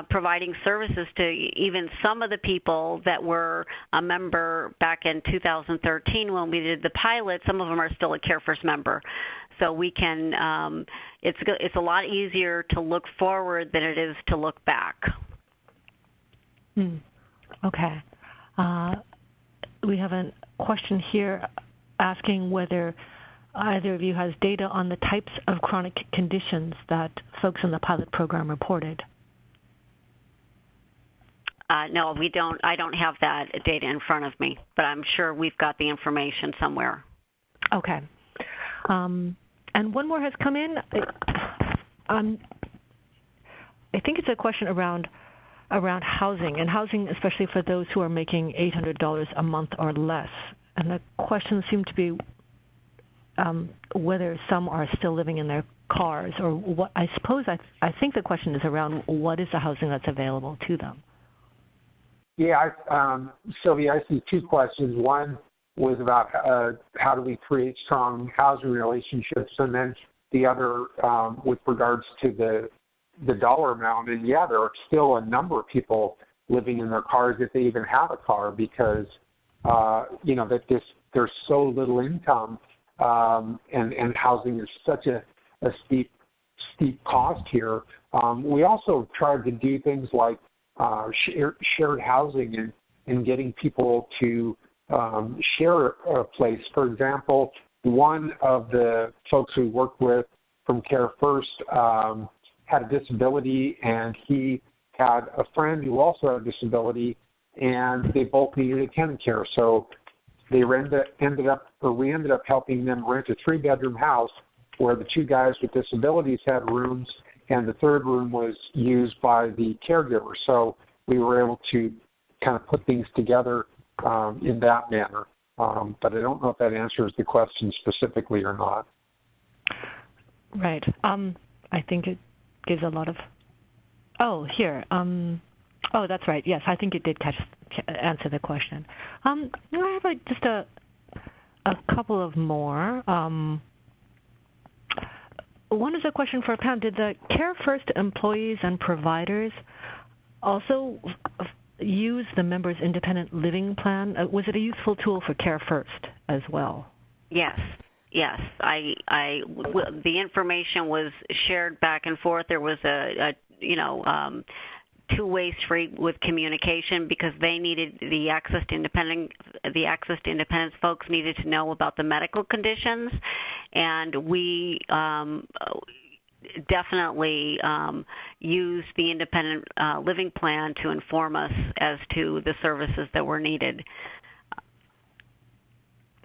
providing services to even some of the people that were a member back in 2013 when we did the pilot. Some of them are still a Care First member. So we can, it's a lot easier to look forward than it is to look back. Okay. We have a question here asking whether either of you has data on the types of chronic conditions that folks in the pilot program reported. No, we don't. I don't have that data in front of me, but I'm sure we've got the information somewhere. Okay. And one more has come in. I think it's a question around housing, and housing especially for those who are making $800 a month or less. And the question seemed to be whether some are still living in their cars, or what. I suppose I think the question is around what is the housing that's available to them. Yeah, Sylvia, I see two questions. One was about how do we create strong housing relationships, and then the other with regards to the dollar amount. And yeah, there are still a number of people living in their cars if they even have a car because that there's so little income and housing is such a steep cost here. We also tried to do things like shared housing and getting people to share a place. For example, one of the folks we worked with from Care First had a disability, and he had a friend who also had a disability, and they both needed attendant care. So they we ended up helping them rent a 3-bedroom house where the two guys with disabilities had rooms, and the third room was used by the caregiver. So we were able to kind of put things together in that manner. But I don't know if that answers the question specifically or not. Right. I think it gives a lot of. Oh, here. Oh, that's right. Yes, I think it did answer the question. I have just a couple of more. One is a question for Pam. Did the Care First employees and providers also use the members' independent living plan? Was it a useful tool for Care First as well? Yes. The information was shared back and forth. There was a two-way street with communication because they needed the access to independence folks needed to know about the medical conditions, and we definitely used the independent living plan to inform us as to the services that were needed.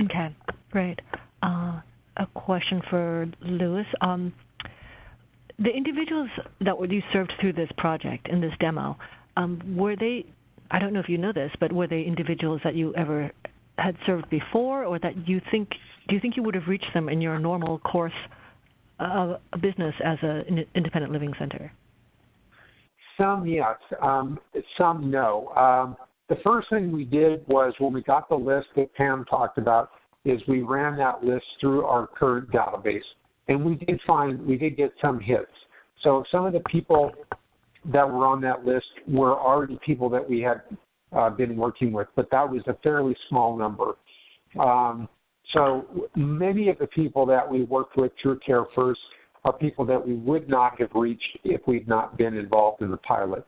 Okay, great. A question for Louis. The individuals that you served through this project, in this demo, were they, I don't know if you know this, but were they individuals that you ever had served before, or that do you think you would have reached them in your normal course of business as an independent living center? Some, yes. Some, no. The first thing we did was, when we got the list that Pam talked about, is we ran that list through our current database. And we did get some hits. So some of the people that were on that list were already people that we had been working with, but that was a fairly small number. So many of the people that we worked with through Care First are people that we would not have reached if we'd not been involved in the pilot.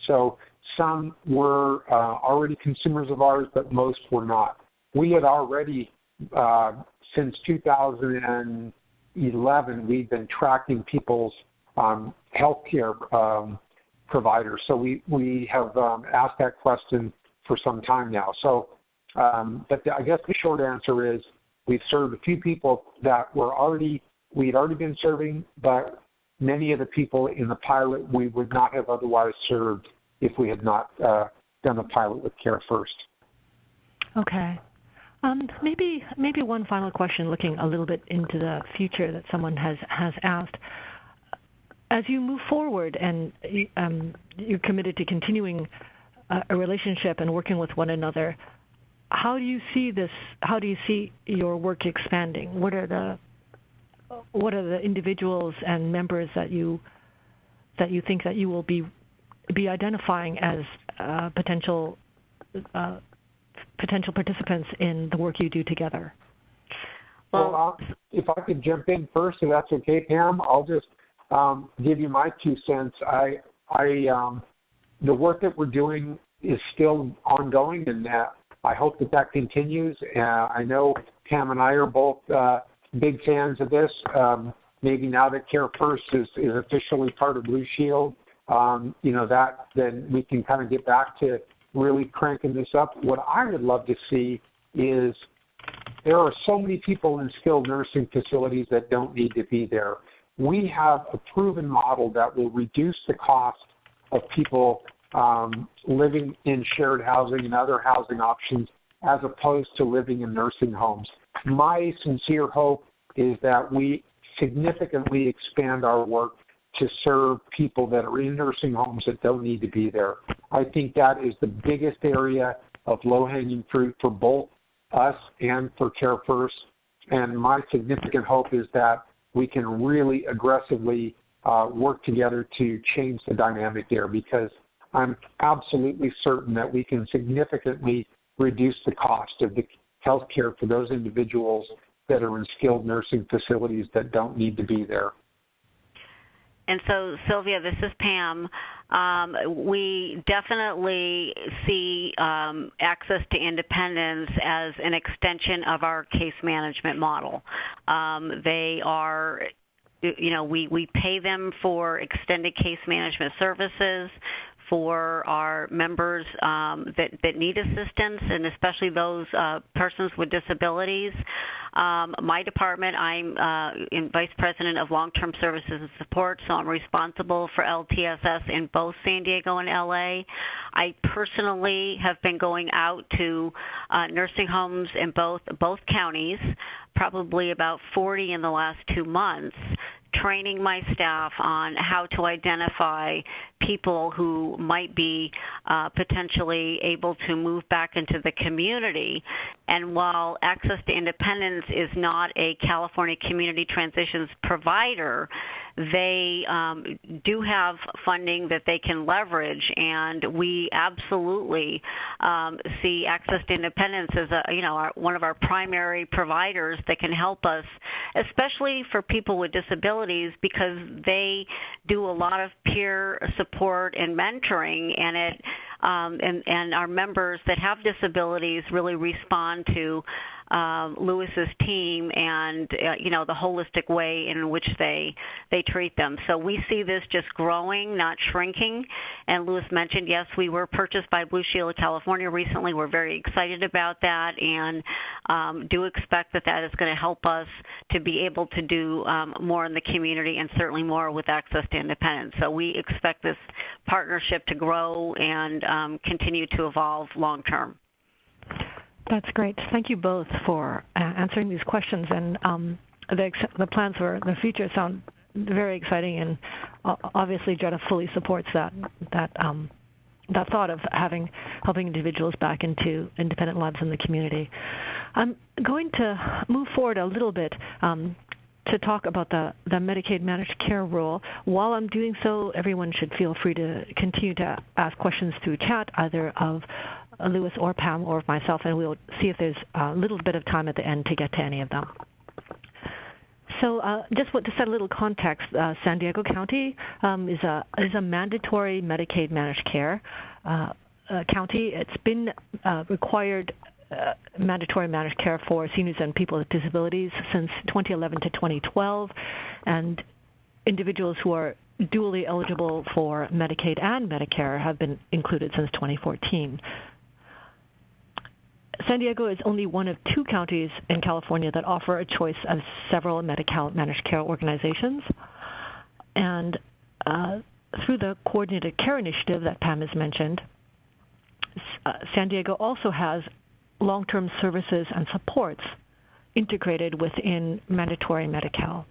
So some were already consumers of ours, but most were not. We had already, since 2011, we've been tracking people's healthcare providers. So we have asked that question for some time now. So, but I guess the short answer is we've served a few people that we had already been serving, but many of the people in the pilot we would not have otherwise served if we had not done the pilot with Care First. Okay. Maybe one final question, looking a little bit into the future that someone has asked. As you move forward and you're committed to continuing a relationship and working with one another, how do you see this? How do you see your work expanding? What are the individuals and members that you think that you will be identifying as potential participants in the work you do together? Well, if I could jump in first, if that's okay, Pam, I'll just give you my 2 cents. The work that we're doing is still ongoing, and I hope that continues. I know Pam and I are both big fans of this. Maybe now that Care First is officially part of Blue Shield, then we can kind of get back to really cranking this up. What I would love to see is there are so many people in skilled nursing facilities that don't need to be there. We have a proven model that will reduce the cost of people living in shared housing and other housing options as opposed to living in nursing homes. My sincere hope is that we significantly expand our work to serve people that are in nursing homes that don't need to be there. I think that is the biggest area of low-hanging fruit for both us and for Care First. And my significant hope is that we can really aggressively work together to change the dynamic there, because I'm absolutely certain that we can significantly reduce the cost of the health care for those individuals that are in skilled nursing facilities that don't need to be there. And so, Sylvia, this is Pam. We definitely see access to independence as an extension of our case management model. They are, we pay them for extended case management services, for our members that need assistance, and especially those persons with disabilities. My department, I'm Vice President of Long-Term Services and Support, so I'm responsible for LTSS in both San Diego and LA. I personally have been going out to nursing homes in both counties, probably about 40 in the last 2 months, training my staff on how to identify people who might be potentially able to move back into the community. And while Access to Independence is not a California Community Transitions provider, they do have funding that they can leverage, and we absolutely see Access to Independence as one of our primary providers that can help us, especially for people with disabilities, because they do a lot of peer support and mentoring, and and our members that have disabilities really respond to Lewis's team and the holistic way in which they treat them. So we see this just growing, not shrinking. And Lewis mentioned, yes, we were purchased by Blue Shield of California recently. We're very excited about that, and do expect that is going to help us to be able to do more in the community, and certainly more with Access to Independence. So we expect this partnership to grow and continue to evolve long term. That's great. Thank you both for answering these questions. And the plans for the future sound very exciting, and obviously Jetta fully supports that thought of helping individuals back into independent lives in the community. I'm going to move forward a little bit to talk about the Medicaid managed care rule. While I'm doing so, everyone should feel free to continue to ask questions through chat, either of Lewis or Pam or myself, and we'll see if there's a little bit of time at the end to get to any of them. So just to set a little context, San Diego County is a mandatory Medicaid managed care county. It's been required mandatory managed care for seniors and people with disabilities since 2011 to 2012, and individuals who are dually eligible for Medicaid and Medicare have been included since 2014. San Diego is only one of 2 counties in California that offer a choice of several Medi-Cal managed care organizations. And through the Coordinated Care Initiative that Pam has mentioned, San Diego also has long-term services and supports integrated within mandatory Medi-Cal.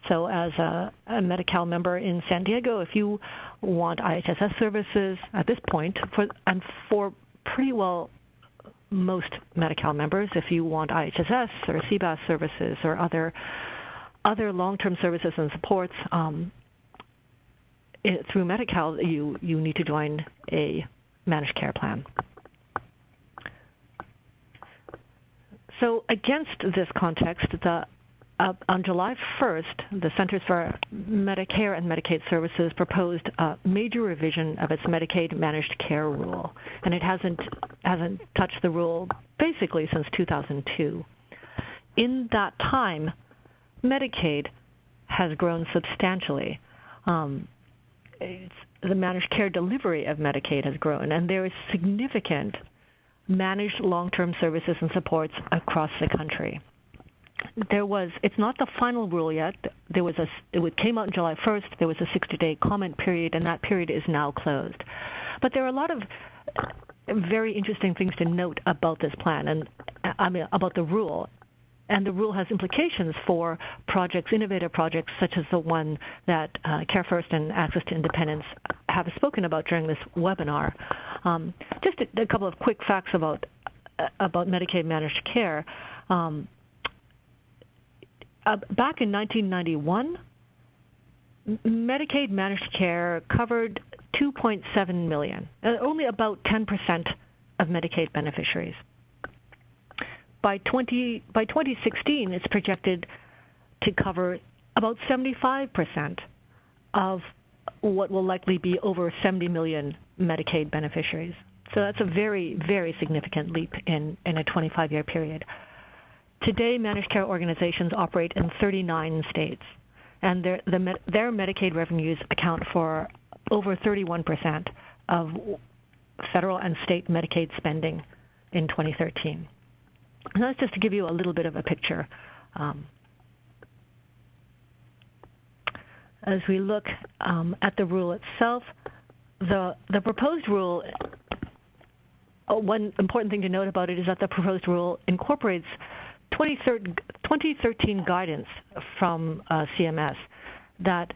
So as a Medi-Cal member in San Diego, if you want IHSS services at this point, for pretty well most Medi-Cal members, if you want IHSS or CBAS services or other long-term services and supports through Medi-Cal, you need to join a managed care plan. So against this context, on July 1st, the Centers for Medicare and Medicaid Services proposed a major revision of its Medicaid managed care rule, and it hasn't touched the rule basically since 2002. In that time, Medicaid has grown substantially. The managed care delivery of Medicaid has grown, and there is significant managed long-term services and supports across the country. It's not the final rule yet. It came out on July 1st. There was a 60-day comment period, and that period is now closed. But there are a lot of very interesting things to note about this plan, and about the rule. And the rule has implications for innovative projects such as the one that Care First and Access to Independence have spoken about during this webinar. Just a couple of quick facts about Medicaid managed care. Back in 1991, Medicaid managed care covered 2.7 million, only about 10% of Medicaid beneficiaries. By 2016, it's projected to cover about 75% of what will likely be over 70 million Medicaid beneficiaries. So that's a very, very significant leap in a 25-year period. Today, managed care organizations operate in 39 states, and their Medicaid revenues account for over 31% of federal and state Medicaid spending in 2013. And that's just to give you a little bit of a picture. As we look at the rule itself, the proposed rule, one important thing to note about it is that the proposed rule incorporates 2013 guidance from CMS that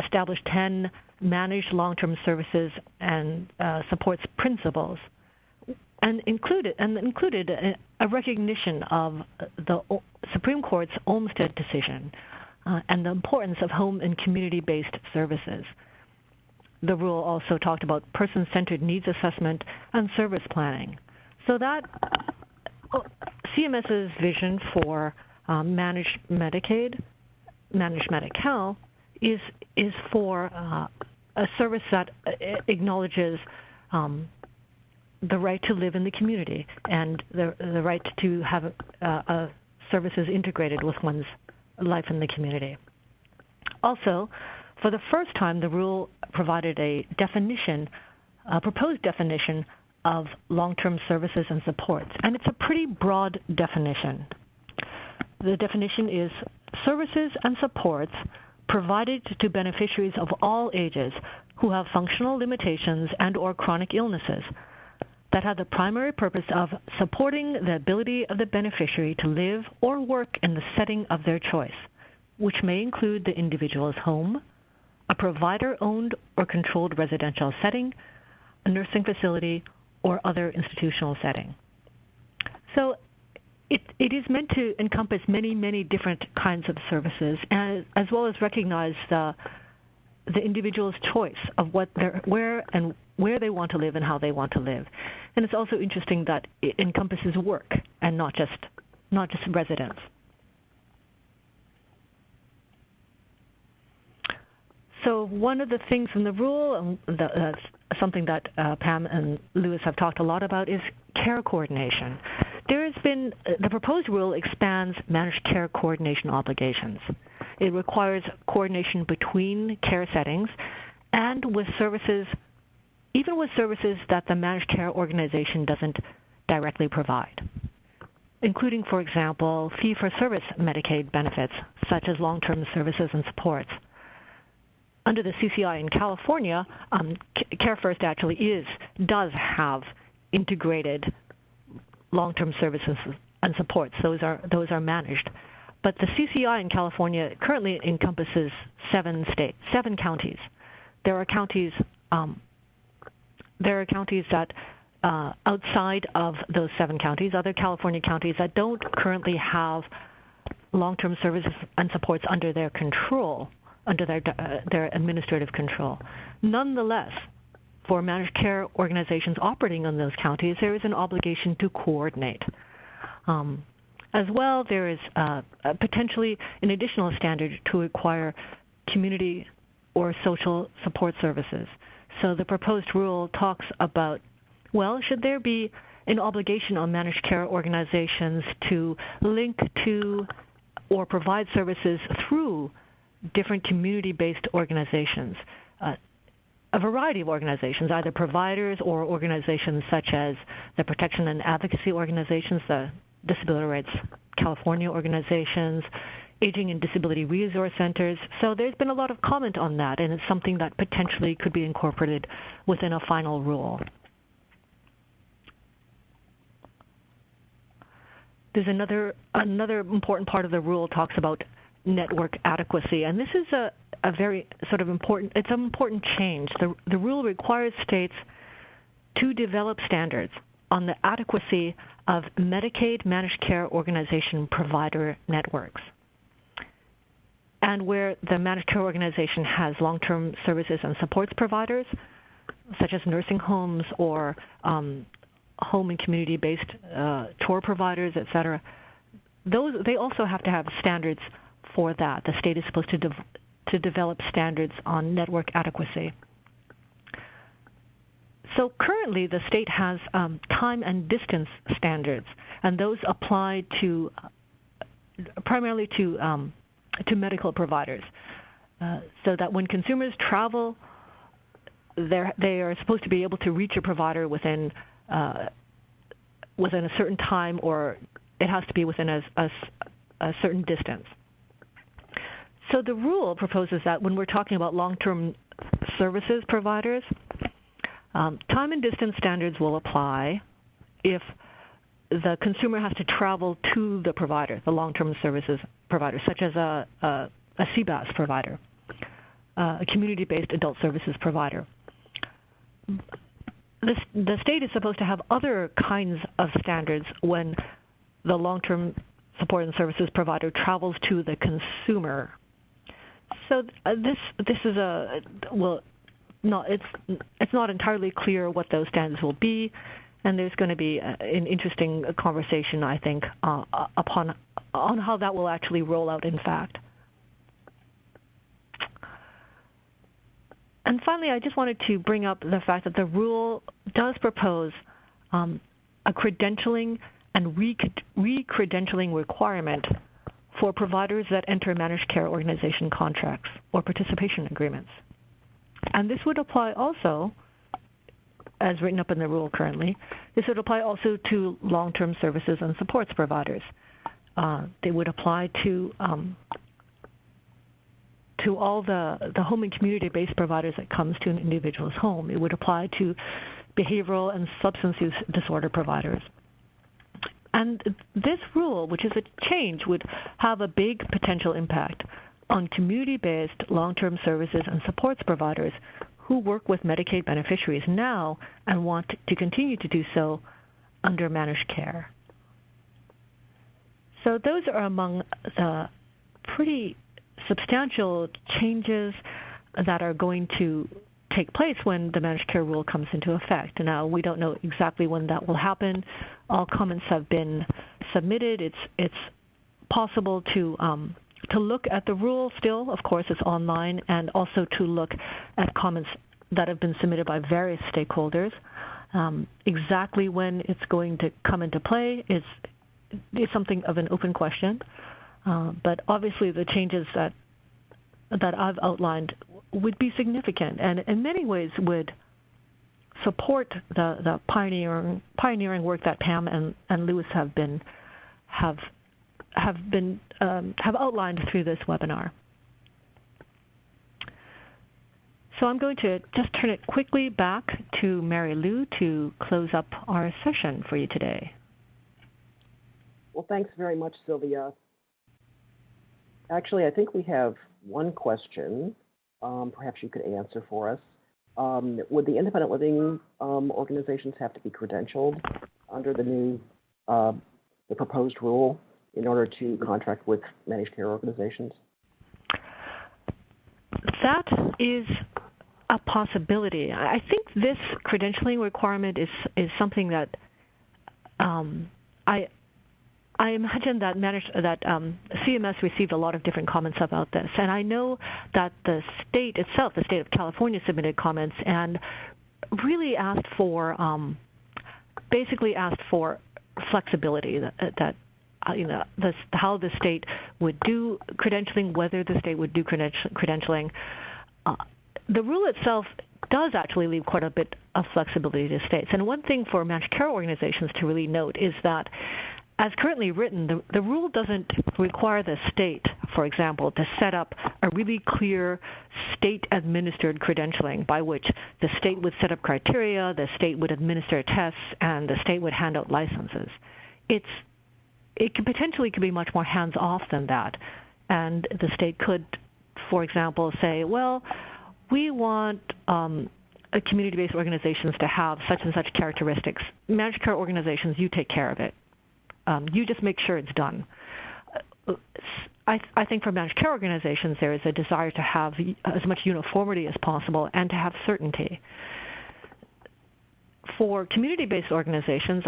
established 10 managed long-term services and supports principles, and included a recognition of the Supreme Court's Olmstead decision and the importance of home and community-based services. The rule also talked about person-centered needs assessment and service planning. So that CMS's vision for managed Medicaid, managed Medi-Cal, is for a service that acknowledges the right to live in the community and the right to have services integrated with one's life in the community. Also, for the first time, the rule provided a proposed definition of long-term services and supports, and it's a pretty broad definition. The definition is services and supports provided to beneficiaries of all ages who have functional limitations and or chronic illnesses that have the primary purpose of supporting the ability of the beneficiary to live or work in the setting of their choice, which may include the individual's home, a provider-owned or controlled residential setting, a nursing facility, or other institutional setting. So it is meant to encompass many, many different kinds of services, as well as recognize the individual's choice of where they want to live and how they want to live. And it's also interesting that it encompasses work and not just residence. So one of the things in the rule, that's something that Pam and Louis have talked a lot about, is care coordination. The proposed rule expands managed care coordination obligations. It requires coordination between care settings and with services, even with services that the managed care organization doesn't directly provide, including, for example, fee-for-service Medicaid benefits, such as long-term services and supports. Under the CCI in California, Care First actually does have integrated long-term services and supports. Those are managed. But the CCI in California currently encompasses 7 counties. There are counties that outside of those 7 counties, other California counties that don't currently have long-term services and supports under their control, under their administrative control. Nonetheless, for managed care organizations operating in those counties, there is an obligation to coordinate. As well, there is potentially an additional standard to require community or social support services. So the proposed rule talks about, should there be an obligation on managed care organizations to link to or provide services through different community-based organizations, a variety of organizations, either providers or organizations such as the Protection and Advocacy Organizations, the Disability Rights California organizations, Aging and Disability Resource Centers. So there's been a lot of comment on that, and it's something that potentially could be incorporated within a final rule. There's another important part of the rule talks about network adequacy, and this is a very sort of important, it's an important change. The rule requires states to develop standards on the adequacy of Medicaid managed care organization provider networks. And where the managed care organization has long-term services and supports providers, such as nursing homes or home and community-based tour providers, et cetera, they also have to have standards for that. The state is supposed to develop standards on network adequacy. So currently, the state has time and distance standards, and those apply to primarily to medical providers, so that when consumers travel they are supposed to be able to reach a provider within a certain time, or it has to be within a certain distance. So the rule proposes that when we're talking about long-term services providers, time and distance standards will apply if the consumer has to travel to the provider, the long-term services provider, such as a CBAS provider, a community-based adult services provider. The state is supposed to have other kinds of standards when the long-term support and services provider travels to the consumer. So this is it's not entirely clear what those standards will be, and there's going to be an interesting conversation, I think, on how that will actually roll out in fact. And finally, I just wanted to bring up the fact that the rule does propose a credentialing and re-credentialing requirement for providers that enter managed care organization contracts or participation agreements. And this would apply also, as written up in the rule currently, this would apply also to long-term services and supports providers. They would apply to all the home and community-based providers that comes to an individual's home. It would apply to behavioral and substance use disorder providers. And this rule, which is a change, would have a big potential impact on community-based long-term services and supports providers who work with Medicaid beneficiaries now and want to continue to do so under managed care. So those are among the pretty substantial changes that are going to take place when the managed care rule comes into effect. Now, we don't know exactly when that will happen. All comments have been submitted. It's possible to look at the rule still. Of course, it's online, and also to look at comments that have been submitted by various stakeholders. Exactly when it's going to come into play is something of an open question. But obviously, the changes that I've outlined would be significant, and in many ways would support the pioneering work that Pam and Louis have outlined through this webinar. So I'm going to just turn it quickly back to Mary Lou to close up our session for you today. Well, thanks very much, Sylvia. Actually, I think we have one question. Perhaps you could answer for us. Would the independent living organizations have to be credentialed under the proposed rule in order to contract with managed care organizations? That is a possibility. I think this credentialing requirement is something that I imagine that CMS received a lot of different comments about this, and I know that the state itself, the state of California, submitted comments and really basically asked for flexibility that how the state would do credentialing, whether the state would do credentialing. The rule itself does actually leave quite a bit of flexibility to states, and one thing for managed care organizations to really note is that, as currently written, the rule doesn't require the state, for example, to set up a really clear state-administered credentialing by which the state would set up criteria, the state would administer tests, and the state would hand out licenses. It could potentially be much more hands-off than that, and the state could, for example, say, well, we want community-based organizations to have such and such characteristics. Managed care organizations, you take care of it. You just make sure it's done. I think for managed care organizations, there is a desire to have as much uniformity as possible and to have certainty. For community-based organizations,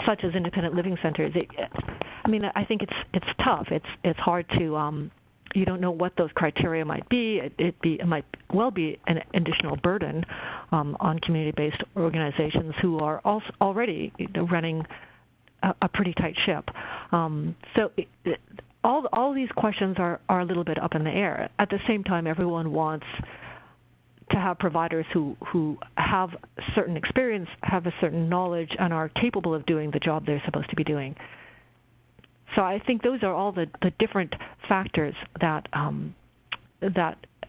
such as independent living centers, I think it's tough. It's hard to you don't know what those criteria might be. It might well be an additional burden on community-based organizations who are also already running a pretty tight ship. So all these questions are a little bit up in the air. At the same time, everyone wants to have providers who have certain experience, have a certain knowledge, and are capable of doing the job they're supposed to be doing. So I think those are all the different factors that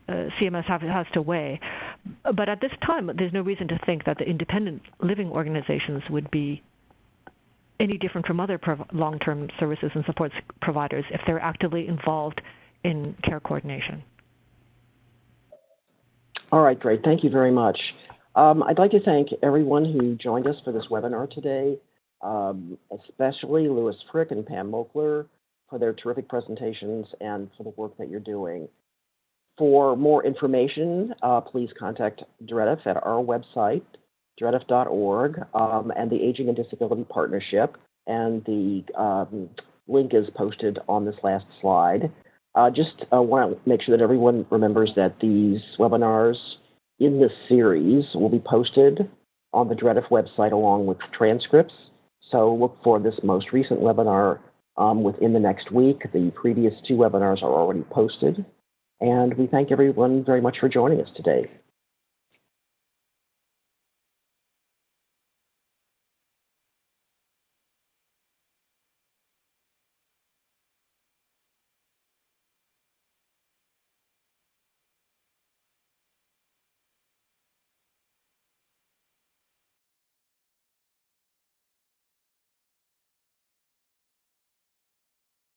CMS has to weigh. But at this time, there's no reason to think that the independent living organizations would be any different from other long-term services and supports providers if they're actively involved in care coordination. All right, great. Thank you very much. I'd like to thank everyone who joined us for this webinar today, especially Louis Frick and Pam Mokler for their terrific presentations and for the work that you're doing. For more information, please contact DREDF at our website, dredf.org, and the Aging and Disability Partnership, and the link is posted on this last slide. Just want to make sure that everyone remembers that these webinars in this series will be posted on the DREDF website along with transcripts. So look for this most recent webinar within the next week. The previous two webinars are already posted. And we thank everyone very much for joining us today.